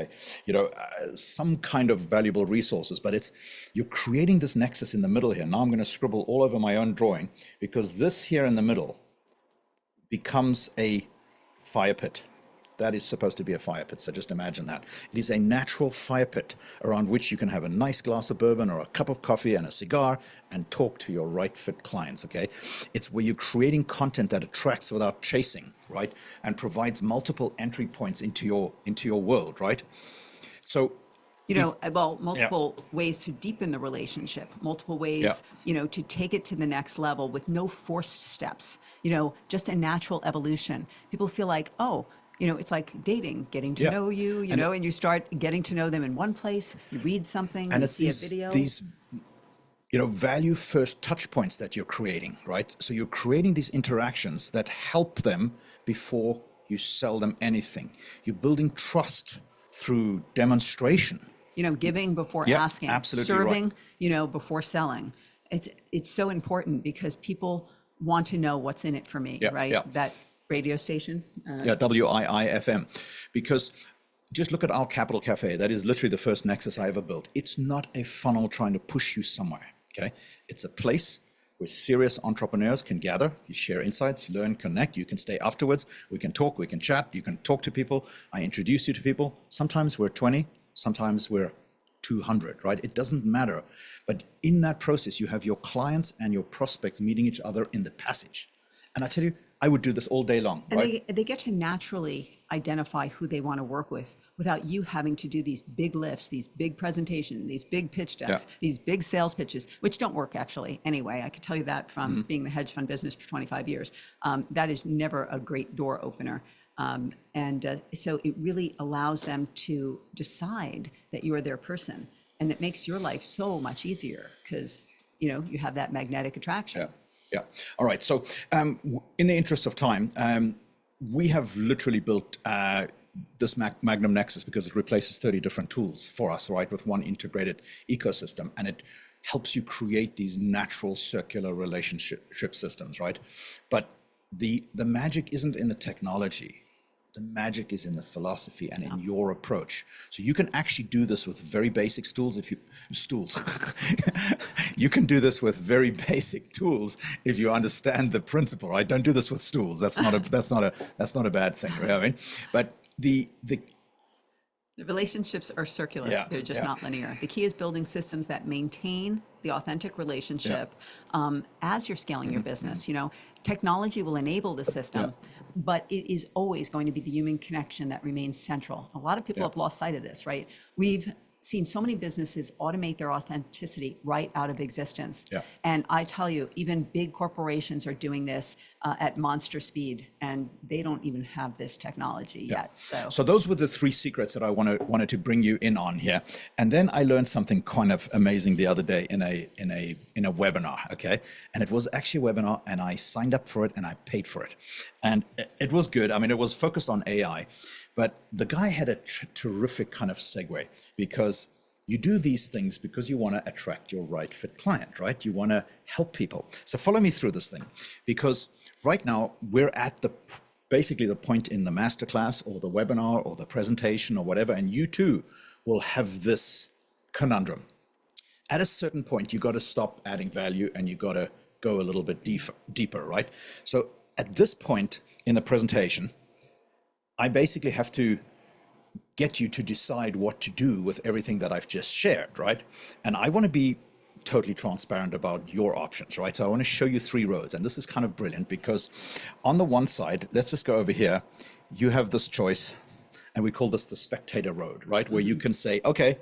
some kind of valuable resources. But you're creating this Nexus in the middle here. Now I'm going to scribble all over my own drawing, because this here in the middle becomes a fire pit. That is supposed to be a fire pit, so just imagine that. It is a natural fire pit around which you can have a nice glass of bourbon or a cup of coffee and a cigar and talk to your right fit clients, okay? It's where you're creating content that attracts without chasing, right? And provides multiple entry points into your world, right? So multiple ways to deepen the relationship, multiple ways, to take it to the next level with no forced steps, just a natural evolution. People feel like, it's like dating, getting to know you, and you start getting to know them in one place, you read something, and you it's see a video. These value first touch points that you're creating, right? So you're creating these interactions that help them before you sell them anything. You're building trust through demonstration. Giving before asking, absolutely serving, before selling. It's so important because people want to know what's in it for me, right? Yeah. That radio station. WIIFM. Because just look at our Capital Cafe. That is literally the first Nexus I ever built. It's not a funnel trying to push you somewhere, okay? It's a place where serious entrepreneurs can gather, you share insights, you learn, connect, you can stay afterwards, we can talk, we can chat, you can talk to people, I introduce you to people. Sometimes we're 20, sometimes we're 200, right? It doesn't matter. But in that process, you have your clients and your prospects meeting each other in the passage. And I tell you, I would do this all day long, and right? they get to naturally identify who they want to work with without you having to do these big lifts, these big presentations, these big pitch decks, these big sales pitches, which don't work actually anyway. I can tell you that from being in the hedge fund business for 25 years. That is never a great door opener. So it really allows them to decide that you are their person. And it makes your life so much easier because, you have that magnetic attraction. Yeah. All right. So in the interest of time, we have literally built this Magnum Nexus because it replaces 30 different tools for us, right, with one integrated ecosystem. And it helps you create these natural circular relationship systems, right? But the magic isn't in the technology. The magic is in the philosophy and in your approach. So you can actually do this with very basic tools you can do this with very basic tools if you understand the principle, right? Don't do this with stools. That's not a bad thing, right? I mean, but the relationships are circular. They're just not linear. The key is building systems that maintain the authentic relationship as you're scaling your business. Technology will enable the system, but it is always going to be the human connection that remains central. A lot of people have lost sight of this, right? We've seen so many businesses automate their authenticity right out of existence. And I tell you, even big corporations are doing this at monster speed, and they don't even have this technology yet. So those were the three secrets that I wanted to bring you in on here. And then I learned something kind of amazing the other day in a webinar, okay? And it was actually a webinar, and I signed up for it and I paid for it. And it was good. I mean, it was focused on AI. But the guy had a terrific kind of segue, because you do these things because you want to attract your right fit client, right? You want to help people. So follow me through this thing, because right now we're at basically the point in the masterclass or the webinar or the presentation or whatever, and you too will have this conundrum. at a certain point, you got to stop adding value and you got to go a little bit deeper, right? So at this point in the presentation, I basically have to get you to decide what to do with everything that I've just shared, right? And I want to be totally transparent about your options, right? So I want to show you 3 roads. And this is kind of brilliant because on the one side, let's just go over here. You have this choice, and we call this the spectator road, right? Where you can say, okay,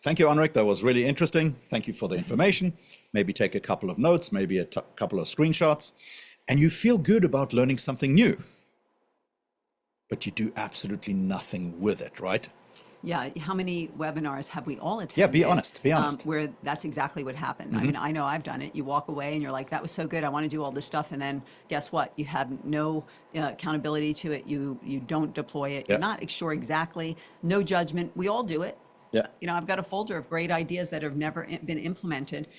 thank you, Anrik. That was really interesting. Thank you for the information. Maybe take a couple of notes, maybe a couple of screenshots, and you feel good about learning something new. But you do absolutely nothing with it, right? Yeah, how many webinars have we all attended? Yeah, be honest, be honest. Where that's exactly what happened. I mean, I know I've done it. You walk away and you're like, that was so good. I want to do all this stuff. And then guess what? You have no accountability to it. You don't deploy it. You're not sure exactly. No judgment. We all do it. Yeah. You know, I've got a folder of great ideas that have never been implemented.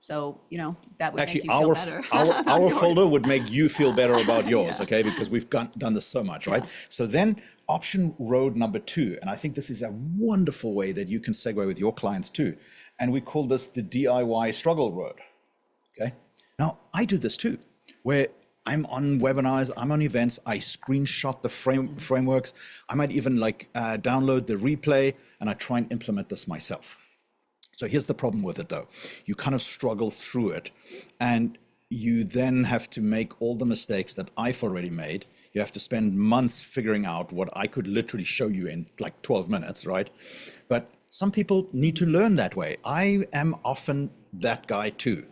So, you know, that would Actually, make you feel better. our folder would make you feel better about yours, okay? Because we've done this so much, right? So then option road number 2, and I think this is a wonderful way that you can segue with your clients too. And we call this the DIY struggle road, okay? Now, I do this too, where I'm on webinars, I'm on events, I screenshot the frameworks. I might even download the replay and I try and implement this myself. So here's the problem with it though. You kind of struggle through it and you then have to make all the mistakes that I've already made. You have to spend months figuring out what I could literally show you in like 12 minutes, right? But some people need to learn that way. I am often that guy too,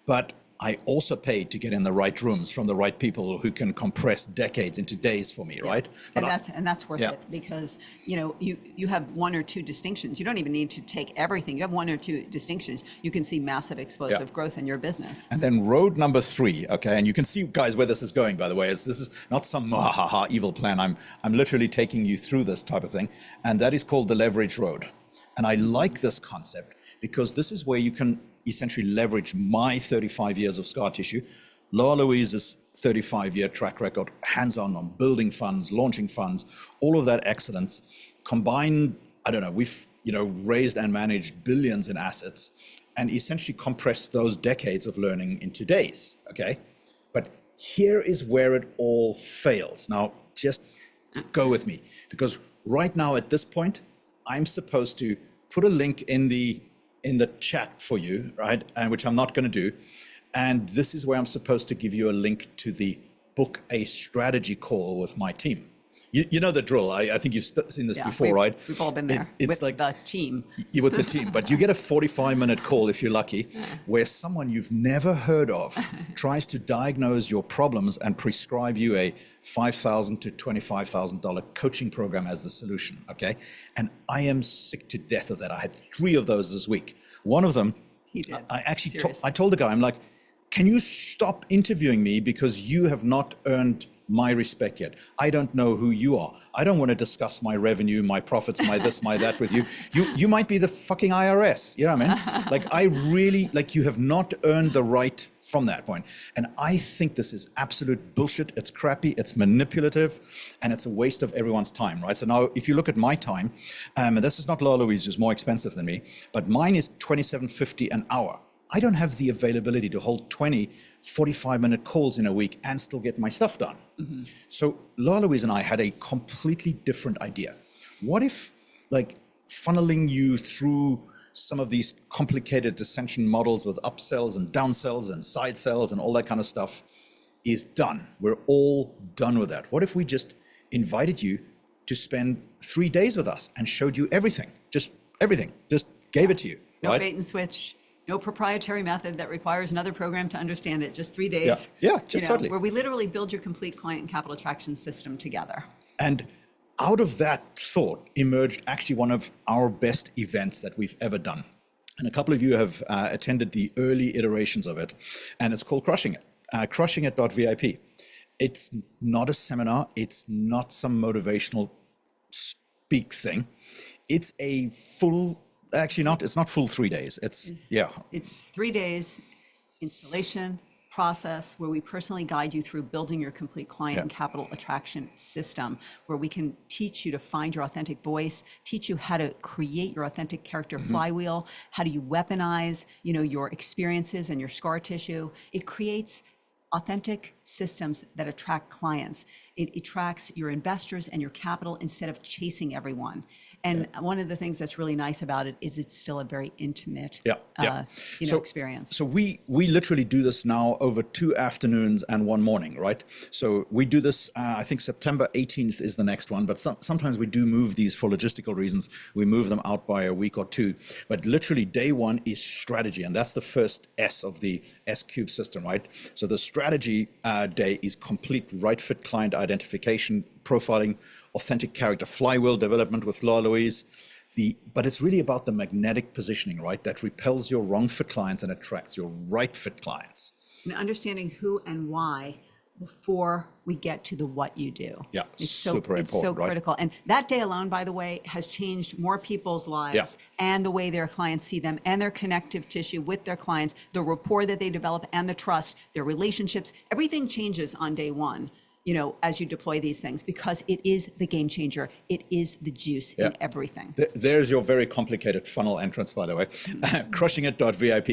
but I also paid to get in the right rooms from the right people who can compress decades into days for me, right? And that's worth it because, you know, you have 1 or 2 distinctions. You don't even need to take everything. You have 1 or 2 distinctions. You can see massive explosive growth in your business. And then road number 3, okay, and you can see, guys, where this is going, by the way. This is not some evil plan. I'm literally taking you through this type of thing, and that is called the leverage road. And I like this concept because this is where you can essentially leverage my 35 years of scar tissue, Laura Louise's 35-year track record, hands-on on building funds, launching funds, all of that excellence, combined, I don't know, we've raised and managed billions in assets and essentially compressed those decades of learning into days, okay? But here is where it all fails. Now, just go with me, because right now at this point, I'm supposed to put a link in the chat for you, right? And which I'm not going to do. And this is where I'm supposed to give you a link to the book a strategy call with my team. You know the drill. I think you've seen this before, right? We've all been there It's with the team. With the team. But you get a 45-minute call, if you're lucky, where someone you've never heard of tries to diagnose your problems and prescribe you a $5,000 to $25,000 coaching program as the solution, okay? And I am sick to death of that. I had 3 of those this week. One of them, He did. I actually I told the guy, I'm like, can you stop interviewing me because you have not earned my respect yet? I don't know who you are. I don't want to discuss my revenue, my profits, my this, my that with you. You might be the fucking IRS. You know what I mean? Like, I really, you have not earned the right from that point. And I think this is absolute bullshit. It's crappy, it's manipulative, and it's a waste of everyone's time, right? So now, if you look at my time, and this is not Laura Louise, who's more expensive than me, but mine is $27.50 an hour. I don't have the availability to hold 20 45-minute calls in a week and still get my stuff done. Mm-hmm. So Laura Louise and I had a completely different idea. What if, funneling you through some of these complicated dissension models with upsells and downsells and side sells and all that kind of stuff is done? We're all done with that. What if we just invited you to spend 3 days with us and showed you everything? Just everything. Just gave it to you. No right? bait and switch. No proprietary method that requires another program to understand it. Just 3 days. Yeah, just totally. Where we literally build your complete client and capital attraction system together. And out of that thought emerged actually one of our best events that we've ever done. And a couple of you have attended the early iterations of it. And it's called Crushing It, crushingit.vip. It's not a seminar. It's not some motivational speak thing. It's a full... Actually, it's not full 3 days. It's 3 days, installation, process where we personally guide you through building your complete client and capital attraction system, where we can teach you to find your authentic voice, teach you how to create your authentic character flywheel, how do you weaponize, your experiences and your scar tissue. It creates authentic systems that attract clients. It attracts your investors and your capital instead of chasing everyone. And one of the things that's really nice about it is it's still a very intimate, experience. So we literally do this now over 2 afternoons and 1 morning, right? So we do this, I think September 18th is the next one, but sometimes we do move these for logistical reasons. We move them out by a week or 2. But literally day 1 is strategy, and that's the first S of the S-Cube system, right? So the strategy day is complete right fit client identification, profiling, authentic character flywheel development with Laura Louise. But it's really about the magnetic positioning, right? That repels your wrong fit clients and attracts your right fit clients. And understanding who and why before we get to the what you do. Yeah, it's super important, It's so right? critical. And that day alone, by the way, has changed more people's lives and the way their clients see them and their connective tissue with their clients, the rapport that they develop and the trust, their relationships. Everything changes on day 1. As you deploy these things, because it is the game changer. It is the juice in everything. There's your very complicated funnel entrance, by the way. Crushingit.vip.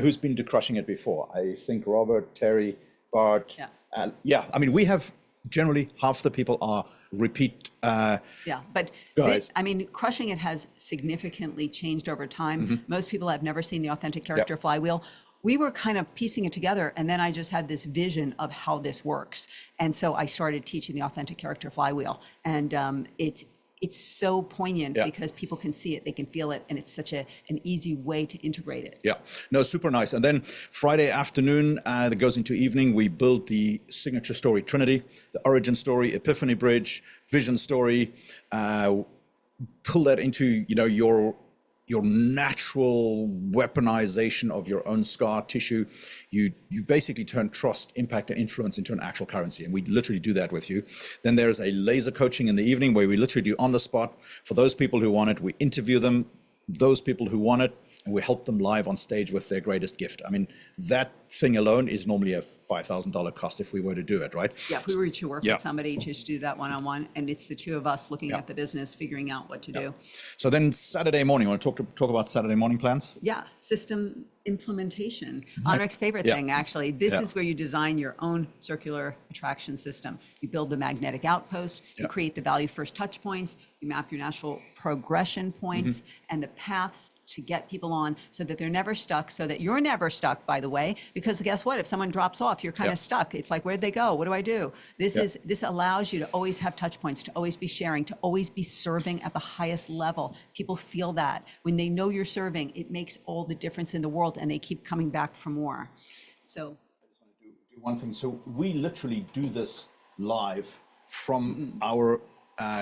Who's been to Crushing It before? I think Robert, Terry, Bart. I mean, we have generally half the people are repeat but guys. Crushing It has significantly changed over time. Most people have never seen the authentic character flywheel. We were kind of piecing it together, and then I just had this vision of how this works. And so I started teaching the authentic character flywheel. And it's so poignant because people can see it, they can feel it, and it's such an easy way to integrate it. Yeah, no, super nice. And then Friday afternoon, that goes into evening, we build the signature story Trinity, the origin story, epiphany bridge, vision story, pull that into, your natural weaponization of your own scar tissue. You basically turn trust, impact, and influence into an actual currency. And we literally do that with you. Then there's a laser coaching in the evening where we literally do on the spot. For those people who want it, we interview them, those people who want it, and we help them live on stage with their greatest gift. I mean, that thing alone is normally a $5,000 cost if we were to do it, right? Yeah, if we were to work with somebody just do that one-on-one, and it's the two of us looking at the business, figuring out what to do. So then Saturday morning, want to talk about Saturday morning plans? Yeah, system implementation. Anurag's favorite thing, actually. This is where you design your own circular attraction system. You build the magnetic outpost, you create the value first touch points, you map your natural progression points and the paths to get people on so that they're never stuck, so that you're never stuck, by the way, because guess what? If someone drops off, you're kind of stuck. It's like, where'd they go? What do I do? This allows you to always have touch points, to always be sharing, to always be serving at the highest level. People feel that. When they know you're serving, it makes all the difference in the world, and they keep coming back for more. So I just want to do one thing. So we literally do this live from our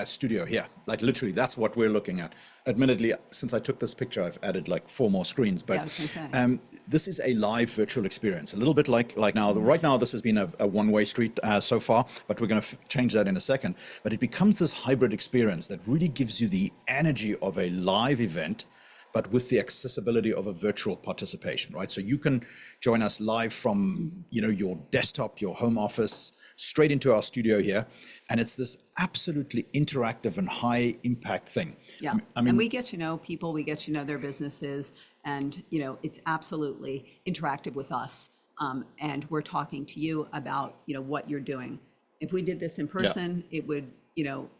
studio here. Like literally, that's what we're looking at. Admittedly, since I took this picture, I've added like 4 more screens. But I was gonna say. this is a live virtual experience. A little bit like now. Right now, this has been a one-way street so far, but we're going to change that in a second. But it becomes this hybrid experience that really gives you the energy of a live event, but with the accessibility of a virtual participation, right? So you can join us live from, your desktop, your home office, straight into our studio here. And it's this absolutely interactive and high impact thing. Yeah, and we get to know people, we get to know their businesses, and it's absolutely interactive with us. And we're talking to you about, what you're doing. If we did this in person, it would,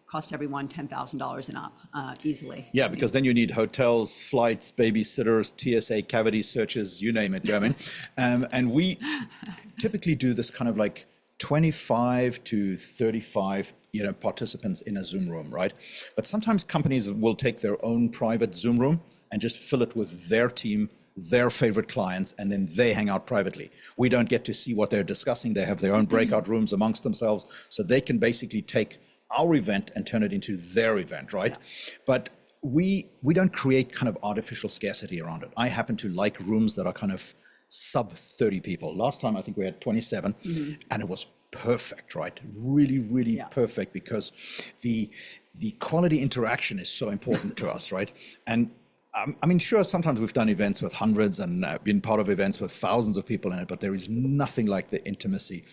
cost everyone $10,000 and up easily. Yeah, because then you need hotels, flights, babysitters, TSA cavity searches, you name it, and we typically do this kind of like 25 to 35 participants in a Zoom room, right? But sometimes companies will take their own private Zoom room and just fill it with their team, their favorite clients, and then they hang out privately. We don't get to see what they're discussing. They have their own breakout rooms amongst themselves, so they can basically take our event and turn it into their event, right? But we don't create kind of artificial scarcity around it. I happen to like rooms that are kind of sub 30 people. Last time I think we had 27, and it was perfect, right? Really, really perfect, because the quality interaction is so important to us, right? And I mean, sure, sometimes we've done events with hundreds and been part of events with thousands of people in it, but there is nothing like the intimacy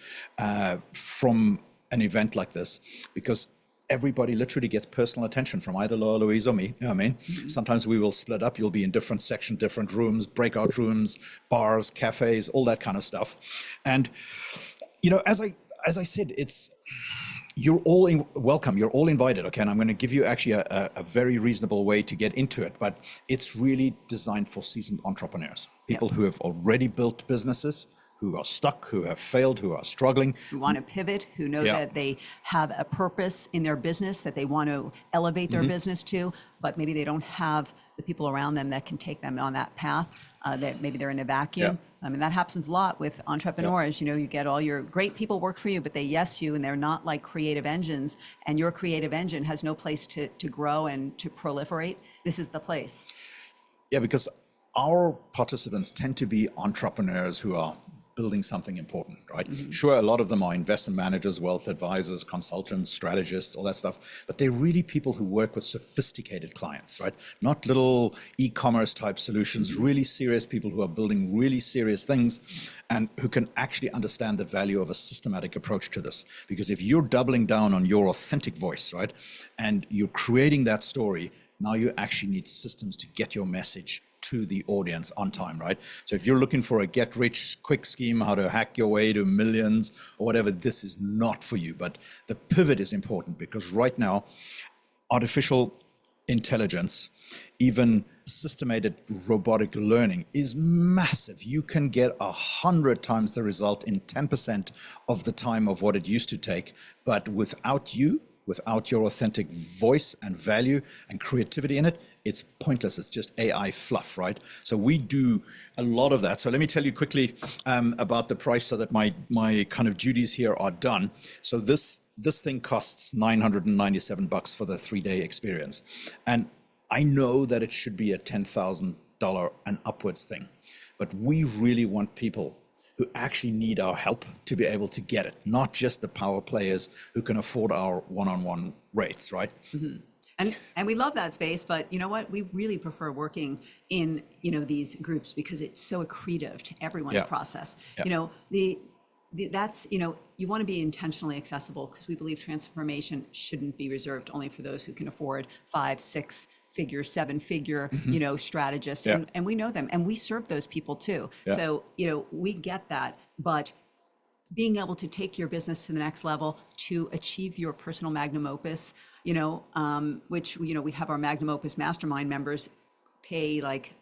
from an event like this, because everybody literally gets personal attention from either Laura Louise or me. You know what I mean? Sometimes we will split up. You'll be in different sections, different rooms, breakout rooms, bars, cafes, all that kind of stuff. And, you know, as I said, you're all welcome. You're all invited. Okay, and I'm going to give you actually a very reasonable way to get into it, but it's really designed for seasoned entrepreneurs, people who have already built businesses, who are stuck, who have failed, who are struggling, who want to pivot, who know that they have a purpose in their business that they want to elevate their business to, but maybe they don't have the people around them that can take them on that path, that maybe they're in a vacuum. I mean, that happens a lot with entrepreneurs. You know, you get all your great people work for you, but they yes you, and they're not like creative engines, and your creative engine has no place to grow and to proliferate. This is the place. Yeah, because our participants tend to be entrepreneurs who are building something important, right? Sure, a lot of them are investment managers, wealth advisors, consultants, strategists, all that stuff, but they're really people who work with sophisticated clients, right? Not little e-commerce type solutions, really serious people who are building really serious things and who can actually understand the value of a systematic approach to this. Because if you're doubling down on your authentic voice, right, and you're creating that story, now you actually need systems to get your message to the audience on time, right? So if you're looking for a get-rich-quick scheme, how to hack your way to millions or whatever, this is not for you. But the pivot is important because right now, artificial intelligence, even systemated robotic learning is massive. You can get 100 times the result in 10% of the time of what it used to take, but without you, without your authentic voice and value and creativity in it, it's pointless. It's just AI fluff, right? So we do a lot of that. So let me tell you quickly about the price so that my kind of duties here are done. So this thing costs $997 for the 3-day experience. And I know that it should be a $10,000 and upwards thing, but we really want people who actually need our help to be able to get it, not just the power players who can afford our one-on-one rates, right? And we love that space, but you know what? We really prefer working in, you know, these groups because it's so accretive to everyone's process. You know, that's, you know, you want to be intentionally accessible because we believe transformation shouldn't be reserved only for those who can afford 5, 6 figure, 7-figure, you know, strategists. And we know them and we serve those people too. So, you know, we get that, but being able to take your business to the next level to achieve your personal magnum opus, you know, which, you know, we have our magnum opus mastermind members pay like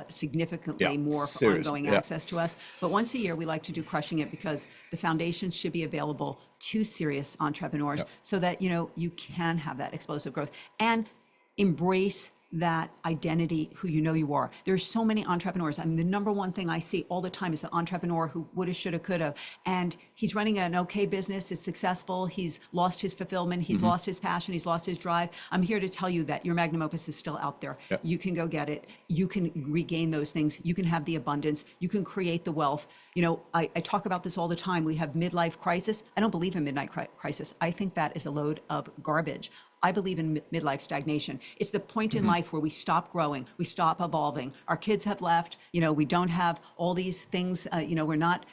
significantly more for ongoing access to us. But once a year, we like to do Crushing It because the foundation should be available to serious entrepreneurs so that, you know, you can have that explosive growth and embrace that identity, who you know you are. There's so many entrepreneurs. I mean, the number one thing I see all the time is the entrepreneur who woulda, shoulda, coulda, and he's running an okay business. It's successful. He's lost his fulfillment. He's lost his passion. He's lost his drive. I'm here to tell you that your magnum opus is still out there. You can go get it. You can regain those things. You can have the abundance. You can create the wealth. You know, I talk about this all the time. We have midlife crisis. I don't believe in midnight crisis. I think that is a load of garbage. I believe in midlife stagnation. It's the point in life where we stop growing, we stop evolving. Our kids have left, you know, we don't have all these things, you know, we're not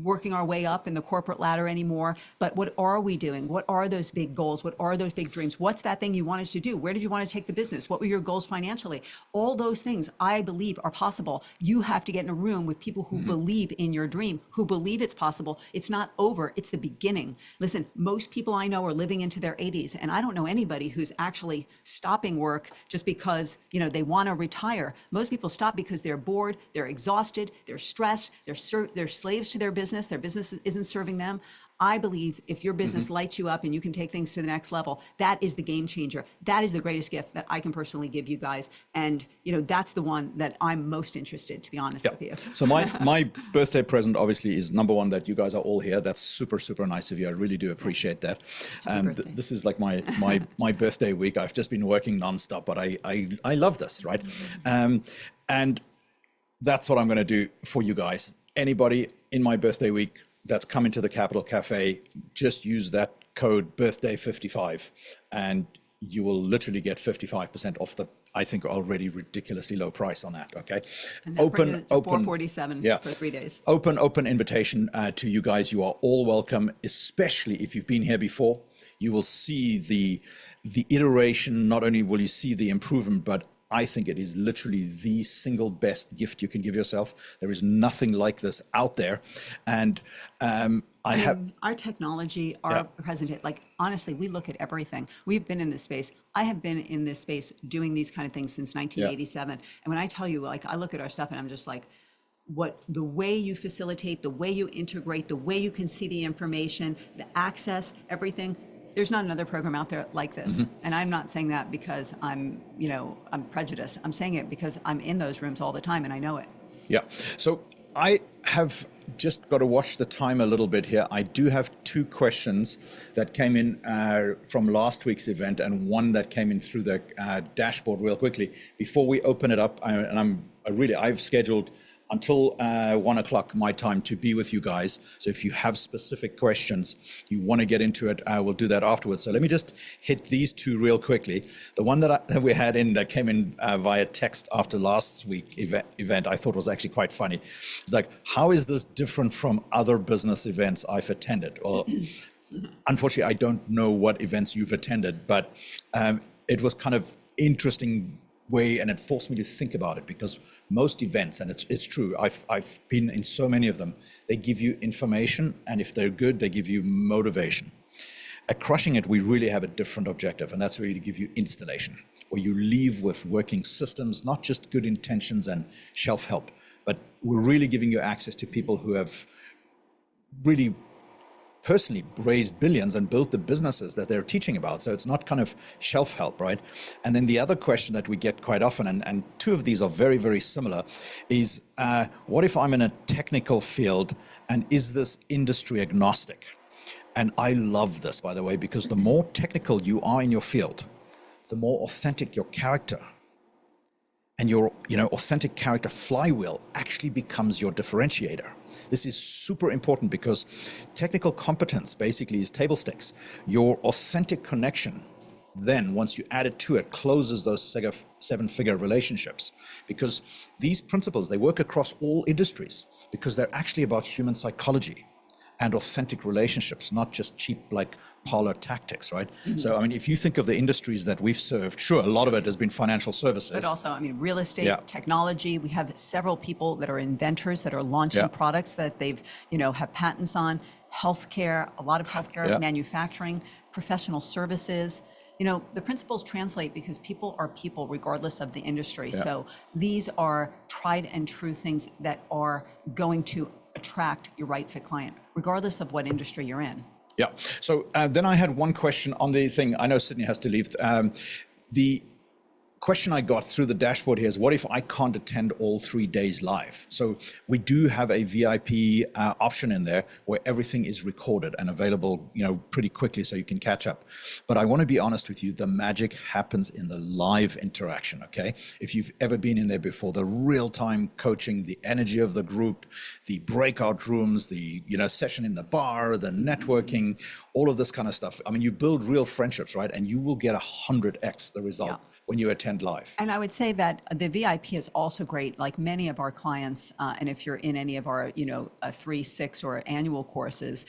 working our way up in the corporate ladder anymore. But what are we doing? What are those big goals? What are those big dreams? What's that thing you wanted to do? Where did you want to take the business? What were your goals financially? All those things I believe are possible. You have to get in a room with people who believe in your dream, who believe it's possible. It's not over, it's the beginning. Listen, most people I know are living into their 80s, and I don't know anybody who's actually stopping work just because, you know, they want to retire. Most people stop because they're bored, they're exhausted, they're stressed, they're slaves to their business isn't serving them. I believe if your business lights you up and you can take things to the next level, that is the game changer. That is the greatest gift that I can personally give you guys. And, you know, that's the one that I'm most interested, to be honest with you. So my birthday present obviously is number one, that you guys are all here. That's super, super nice of you. I really do appreciate that. This is like my birthday week. I've just been working nonstop, but I love this, right? And that's what I'm going to do for you guys. Anybody in my birthday week that's coming to the Capital Cafe, just use that code birthday55 and you will literally get 55% off the I think, already ridiculously low price on that. Okay, And that brings it to 447 yeah, for 3 days. open invitation to you guys. You are all welcome, especially if you've been here before. You will see the iteration. Not only will you see the improvement, but I think it is literally the single best gift you can give yourself. There is nothing like this out there, and I have. Our technology, our present, like honestly, we look at everything. We've been in this space. I have been in this space doing these kind of things since 1987. And when I tell you, like, I look at our stuff and I'm just like, the way you facilitate, the way you integrate, the way you can see the information, the access, everything. There's not another program out there like this. And I'm not saying that because I'm prejudiced. I'm saying it because I'm in those rooms all the time and I know it. Yeah. So I have just got to watch the time a little bit here. I do have 2 questions that came in from last week's event and one that came in through the dashboard real quickly. Before we open it up, I've scheduled until 1 o'clock my time to be with you guys. So if you have specific questions, you want to get into it, we'll do that afterwards. So let me just hit these 2 real quickly. The one that we had in that came in via text after last week's event, I thought was actually quite funny. It's like, how is this different from other business events I've attended? Well, unfortunately, I don't know what events you've attended, but it was kind of interesting way, and it forced me to think about it, because most events, and it's true, I've been in so many of them, they give you information, and if they're good, they give you motivation. At Crushing It, we really have a different objective, and that's really to give you installation, where you leave with working systems, not just good intentions and shelf help, but we're really giving you access to people who have really personally raised billions and built the businesses that they're teaching about. So it's not kind of shelf help, right? And then the other question that we get quite often, and 2 of these are very, very similar, is what if I'm in a technical field and is this industry agnostic? And I love this, by the way, because the more technical you are in your field, the more authentic your character and your authentic character flywheel actually becomes your differentiator. This is super important because technical competence basically is table stakes. Your authentic connection, then once you add it to it, closes those 7-figure relationships. Because these principles, they work across all industries because they're actually about human psychology and authentic relationships, not just cheap like parlor tactics, right? So, I mean, if you think of the industries that we've served, sure, a lot of it has been financial services. But also, I mean, real estate, technology. We have several people that are inventors that are launching products that they've, have patents on. Healthcare, a lot of healthcare, manufacturing, professional services. The principles translate because people are people regardless of the industry. So these are tried and true things that are going to attract your right fit client, regardless of what industry you're in. Yeah. So then I had one question on the thing. I know Sydney has to leave. The question I got through the dashboard here is, what if I can't attend all 3 days live? So we do have a VIP option in there where everything is recorded and available, pretty quickly so you can catch up. But I want to be honest with you, the magic happens in the live interaction, okay? If you've ever been in there before, the real-time coaching, the energy of the group, the breakout rooms, the, session in the bar, the networking, all of this kind of stuff. I mean, you build real friendships, right? And you will get 100x the result when you attend live. And I would say that the VIP is also great. Like many of our clients, and if you're in any of our, 3, 6, or annual courses,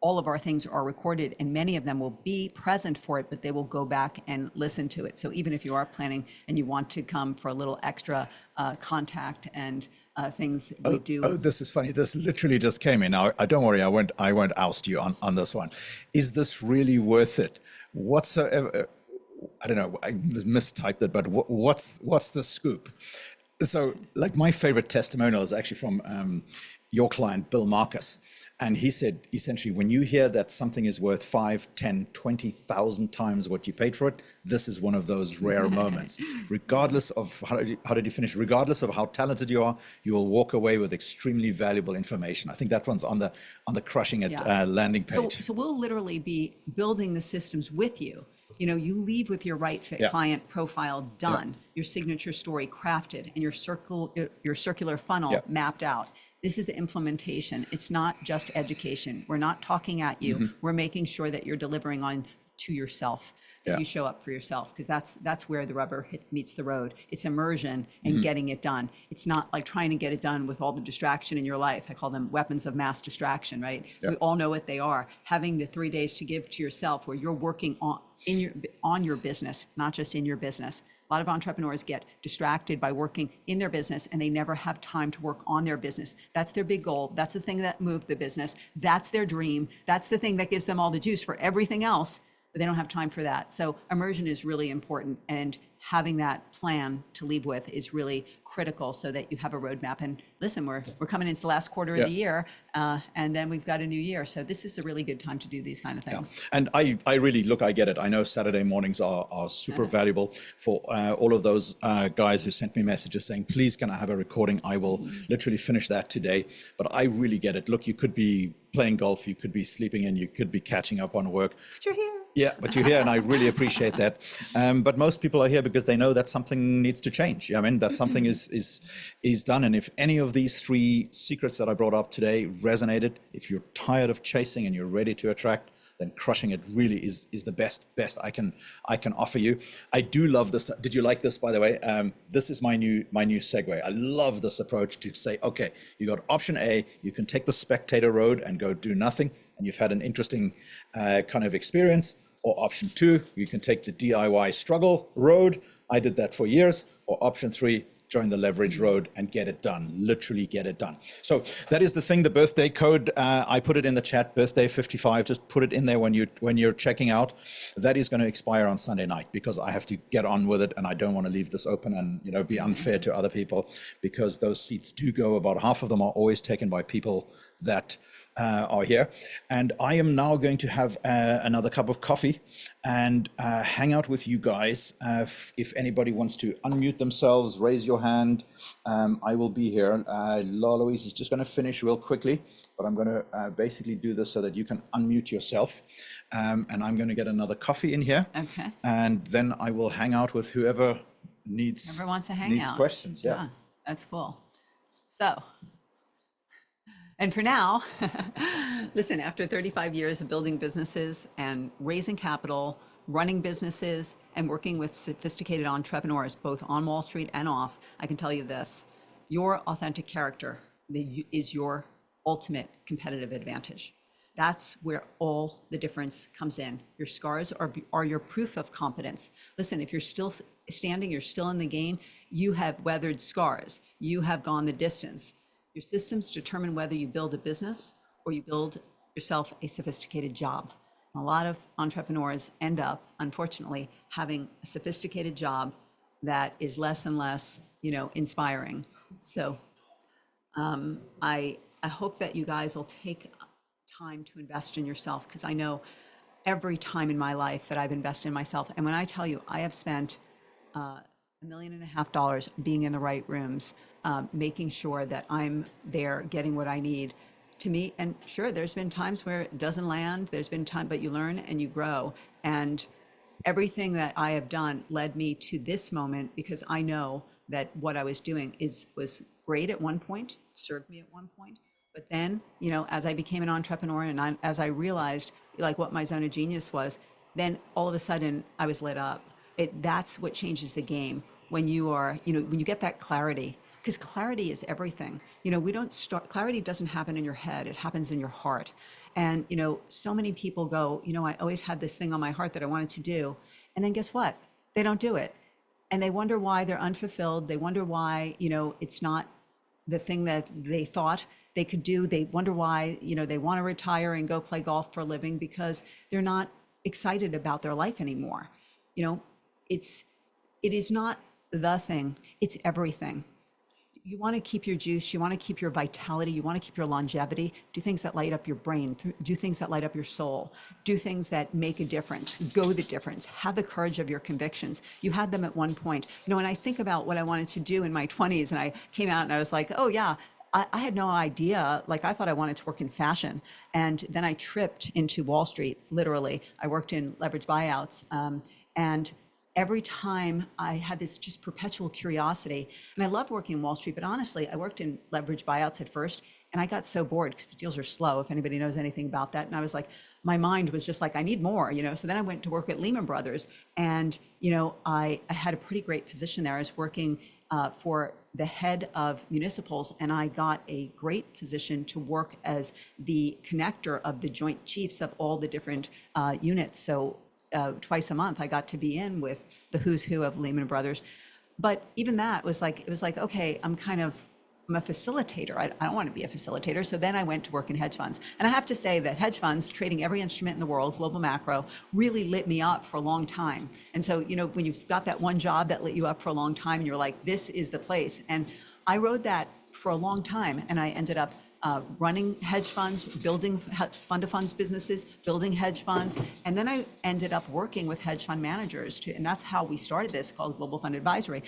all of our things are recorded, and many of them will be present for it, but they will go back and listen to it. So even if you are planning and you want to come for a little extra contact and things we do. Oh, this is funny. This literally just came in. Now, don't worry, I won't oust you on this one. Is this really worth it? Whatsoever. I don't know, I mistyped it, but what's the scoop? So, like, my favorite testimonial is actually from your client, Bill Marcus. And he said, essentially, when you hear that something is worth 5, 10, 20,000 times what you paid for it, this is one of those rare moments. Regardless of, how did you finish? Regardless of how talented you are, you will walk away with extremely valuable information. I think that one's on the Crushing It landing page. So we'll literally be building the systems with you. You leave with your right fit client profile done, your signature story crafted, and your circular funnel mapped out. This is the implementation. It's not just education. We're not talking at you. We're making sure that you're delivering on to yourself, that Yeah. you show up for yourself, because that's where the rubber meets the road. It's immersion and getting it done. It's not like trying to get it done with all the distraction in your life. I call them weapons of mass distraction, right? Yeah. We all know what they are. Having the 3 days to give to yourself where you're working on your business, not just in your business. A lot of entrepreneurs get distracted by working in their business and they never have time to work on their business. That's their big goal. That's the thing that moved the business. That's their dream. That's the thing that gives them all the juice for everything else, but they don't have time for that. So immersion is really important, and having that plan to leave with is really critical so that you have a roadmap. And listen, we're coming into the last quarter of the year, and then we've got a new year. So this is a really good time to do these kind of things. And I really, look, I get it. I know Saturday mornings are super valuable for all of those guys who sent me messages saying, please, can I have a recording? I will literally finish that today. But I really get it. Look, you could be playing golf, you could be sleeping in, you could be catching up on work. But you're here. Yeah, but you're here, and I really appreciate that. But most people are here because they know that something needs to change. I mean, that something is done. And if any of these 3 secrets that I brought up today resonated, if you're tired of chasing and you're ready to attract, then crushing it really is the best I can offer you. I do love this. Did you like this, by the way? This is my new segue. I love this approach to say, okay, you got option A, you can take the spectator road and go do nothing, and you've had an interesting kind of experience. Or option 2, you can take the DIY struggle road. I did that for years. Or option 3, join the leverage road and get it done, literally get it done. So that is the thing, the birthday code. I put it in the chat, birthday 55, just put it in there when you're checking out. That is going to expire on Sunday night because I have to get on with it, and I don't want to leave this open and be unfair to other people, because those seats do go, about half of them are always taken by people that are here. And I am now going to have another cup of coffee and hang out with you guys. If anybody wants to unmute themselves, raise your hand. I will be here. Louise is just going to finish real quickly, but I'm going to basically do this so that you can unmute yourself. And I'm going to get another coffee in here. Okay. And then I will hang out with whoever Whoever wants to hang out. questions. Yeah. That's cool. So, and for now, listen, after 35 years of building businesses and raising capital, running businesses, and working with sophisticated entrepreneurs, both on Wall Street and off, I can tell you this: your authentic character is your ultimate competitive advantage. That's where all the difference comes in. Your scars are your proof of competence. Listen, if you're still standing, you're still in the game, you have weathered scars, you have gone the distance. Your systems determine whether you build a business or you build yourself a sophisticated job. And a lot of entrepreneurs end up, unfortunately, having a sophisticated job that is less and less, inspiring. So I hope that you guys will take time to invest in yourself, because I know every time in my life that I've invested in myself, and when I tell you I have spent $1.5 million being in the right rooms, making sure that I'm there getting what I need to me. And sure, there's been times where it doesn't land, there's been time, but you learn and you grow. And everything that I have done led me to this moment, because I know that what I was doing was great at one point, served me at one point. But then, as I became an entrepreneur and as I realized like what my zone of genius was, then all of a sudden I was lit up. That's what changes the game when you are, when you get that clarity, because clarity is everything. Clarity doesn't happen in your head, it happens in your heart. And, so many people go, I always had this thing on my heart that I wanted to do. And then guess what? They don't do it. And they wonder why they're unfulfilled. They wonder why, it's not the thing that they thought they could do. They wonder why, they want to retire and go play golf for a living because they're not excited about their life anymore. It is not the thing, it's everything. You want to keep your juice, you want to keep your vitality, you want to keep your longevity. Do things that light up your brain, do things that light up your soul, do things that make a difference, go the difference, have the courage of your convictions. You had them at one point. When I think about what I wanted to do in my 20s, and I came out and I was like, oh yeah, I had no idea. Like, I thought I wanted to work in fashion. And then I tripped into Wall Street, literally. I worked in leverage buyouts. And every time I had this just perpetual curiosity, and I loved working in Wall Street, but honestly, I worked in leverage buyouts at first, And I got so bored because the deals are slow, if anybody knows anything about that. And I was like, my mind was just like, I need more, you know? So then I went to work at Lehman Brothers, and, you know, I had a pretty great position there. I was working for the head of municipals, and I got a great position to work as the connector of the joint chiefs of all the different units. So twice a month, I got to be in with the who's who of Lehman Brothers. But even that was like, it was like, okay, I'm a facilitator. I don't want to be a facilitator. So then I went to work in hedge funds. And I have to say that hedge funds, trading every instrument in the world, global macro, really lit me up for a long time. And so, you know, when you've got that one job that lit you up for a long time, and you're like, this is the place. And I rode that for a long time. And I ended up running hedge funds, building fund of funds businesses, building hedge funds. And then I ended up working with hedge fund managers and that's how we started this, called Global Fund Advisory.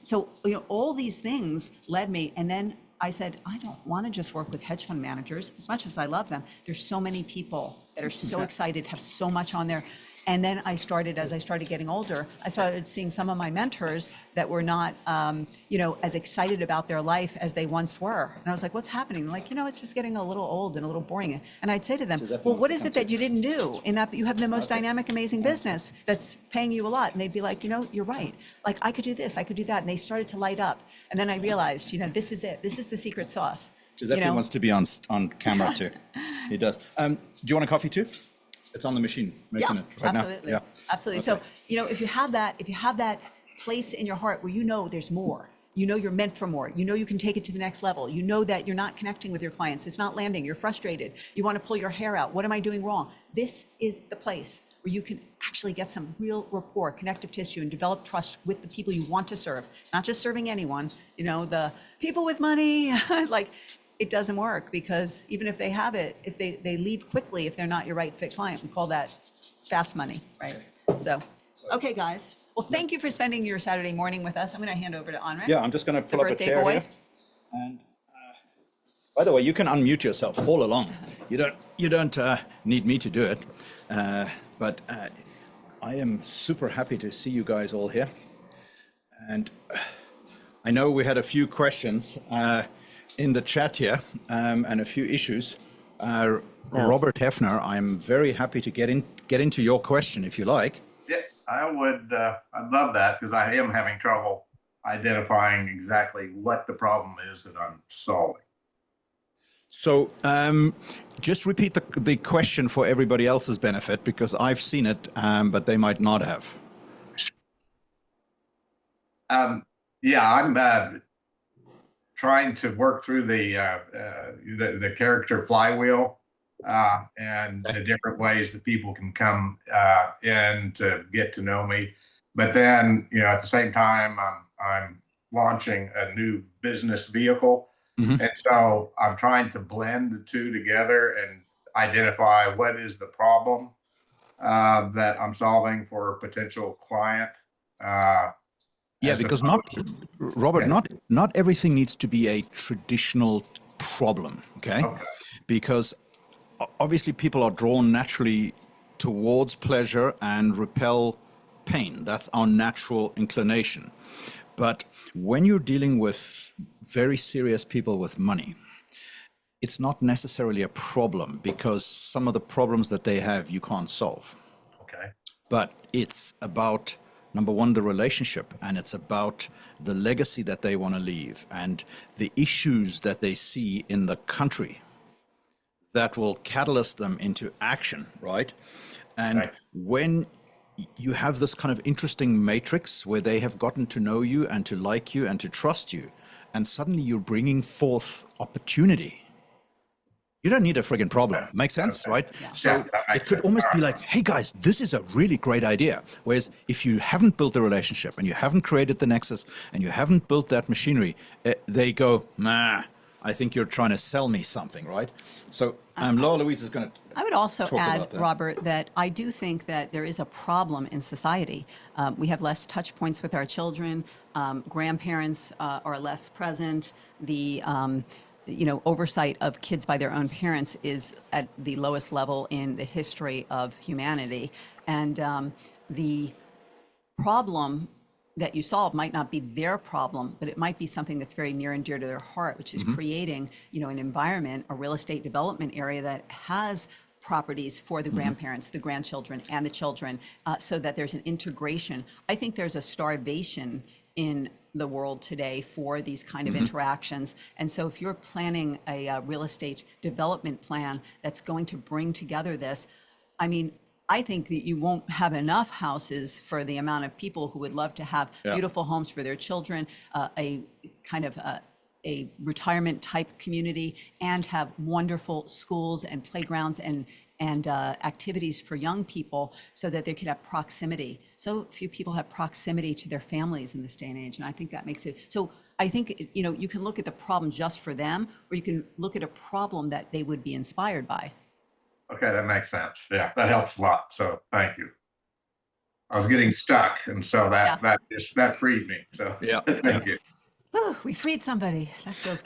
So, you know, all these things led me. And then I said, I don't want to just work with hedge fund managers as much as I love them. There's so many people that are so excited, have so much on there. And then as I started getting older, I started seeing some of my mentors that were not, you know, as excited about their life as they once were. And I was like, what's happening? Like, you know, it's just getting a little old and a little boring. And I'd say to them, well, what is it that you didn't do in that you have the most dynamic, amazing business that's paying you a lot? And they'd be like, you know, you're right. Like, I could do this, I could do that. And they started to light up. And then I realized, you know, this is it. This is the secret sauce. Giuseppe you know? wants to be on camera too. He does. Do you want a coffee too? It's on the machine making it right absolutely. now. Absolutely. Okay. So, you know, if you have that place in your heart where you know there's more, you know you're meant for more, you know you can take it to the next level, you know that you're not connecting with your clients, it's not landing, you're frustrated, you want to pull your hair out, what am I doing wrong? This is the place where you can actually get some real rapport, connective tissue, and develop trust with the people you want to serve, not just serving anyone, you know, the people with money, like, it doesn't work, because even if they have it, if they leave quickly, if they're not your right fit client, we call that fast money, right? So, okay, guys. Well, thank you for spending your Saturday morning with us. I'm going to hand over to Anre. Yeah, I'm just going to pull up a birthday chair boy. here. And by the way, you can unmute yourself all along. You don't need me to do it. But I am super happy to see you guys all here. And I know we had a few questions in the chat here, and a few issues. Robert Hefner, I'm very happy to get into your question if you like. Yeah, I would. I'd love that, because I am having trouble identifying exactly what the problem is that I'm solving. So just repeat the question for everybody else's benefit, because I've seen it, but they might not have. Yeah, I'm trying to work through the character flywheel and the different ways that people can come in to get to know me. But then, you know, at the same time, I'm launching a new business vehicle. Mm-hmm. And so I'm trying to blend the two together and identify what is the problem that I'm solving for a potential client. Yeah, because Robert, not everything needs to be a traditional problem, okay? Because obviously people are drawn naturally towards pleasure and repel pain. That's our natural inclination. But when you're dealing with very serious people with money, it's not necessarily a problem, because some of the problems that they have you can't solve. Okay. But it's about, number one, the relationship, and it's about the legacy that they want to leave and the issues that they see in the country that will catalyst them into action, right? And when you have this kind of interesting matrix where they have gotten to know you and to like you and to trust you, and suddenly you're bringing forth opportunity, you don't need a friggin' problem. Makes sense, right? Yeah. So it could almost be like, hey guys, this is a really great idea. Whereas if you haven't built the relationship and you haven't created the nexus and you haven't built that machinery, they go, nah, I think you're trying to sell me something, right? So Laura Louise is going to I would also add, Robert, that I do think that there is a problem in society. We have less touch points with our children. Grandparents are less present. The oversight of kids by their own parents is at the lowest level in the history of humanity. And the problem that you solve might not be their problem, but it might be something that's very near and dear to their heart, which is creating, an environment, a real estate development area that has properties for the grandparents, the grandchildren, and the children, so that there's an integration. I think there's a starvation in the world today for these kind of interactions. And so if you're planning a real estate development plan that's going to bring together this, I mean, I think that you won't have enough houses for the amount of people who would love to have beautiful homes for their children, a kind of a retirement type community, and have wonderful schools and playgrounds and activities for young people, so that they could have proximity. So few people have proximity to their families in this day and age, and I think that makes it so. I think you can look at the problem just for them, or you can look at a problem that they would be inspired by. Okay, that makes sense. Yeah, that helps a lot. So thank you. I was getting stuck, and so that freed me. So Yeah. thank you. Whew, we freed somebody. That feels good.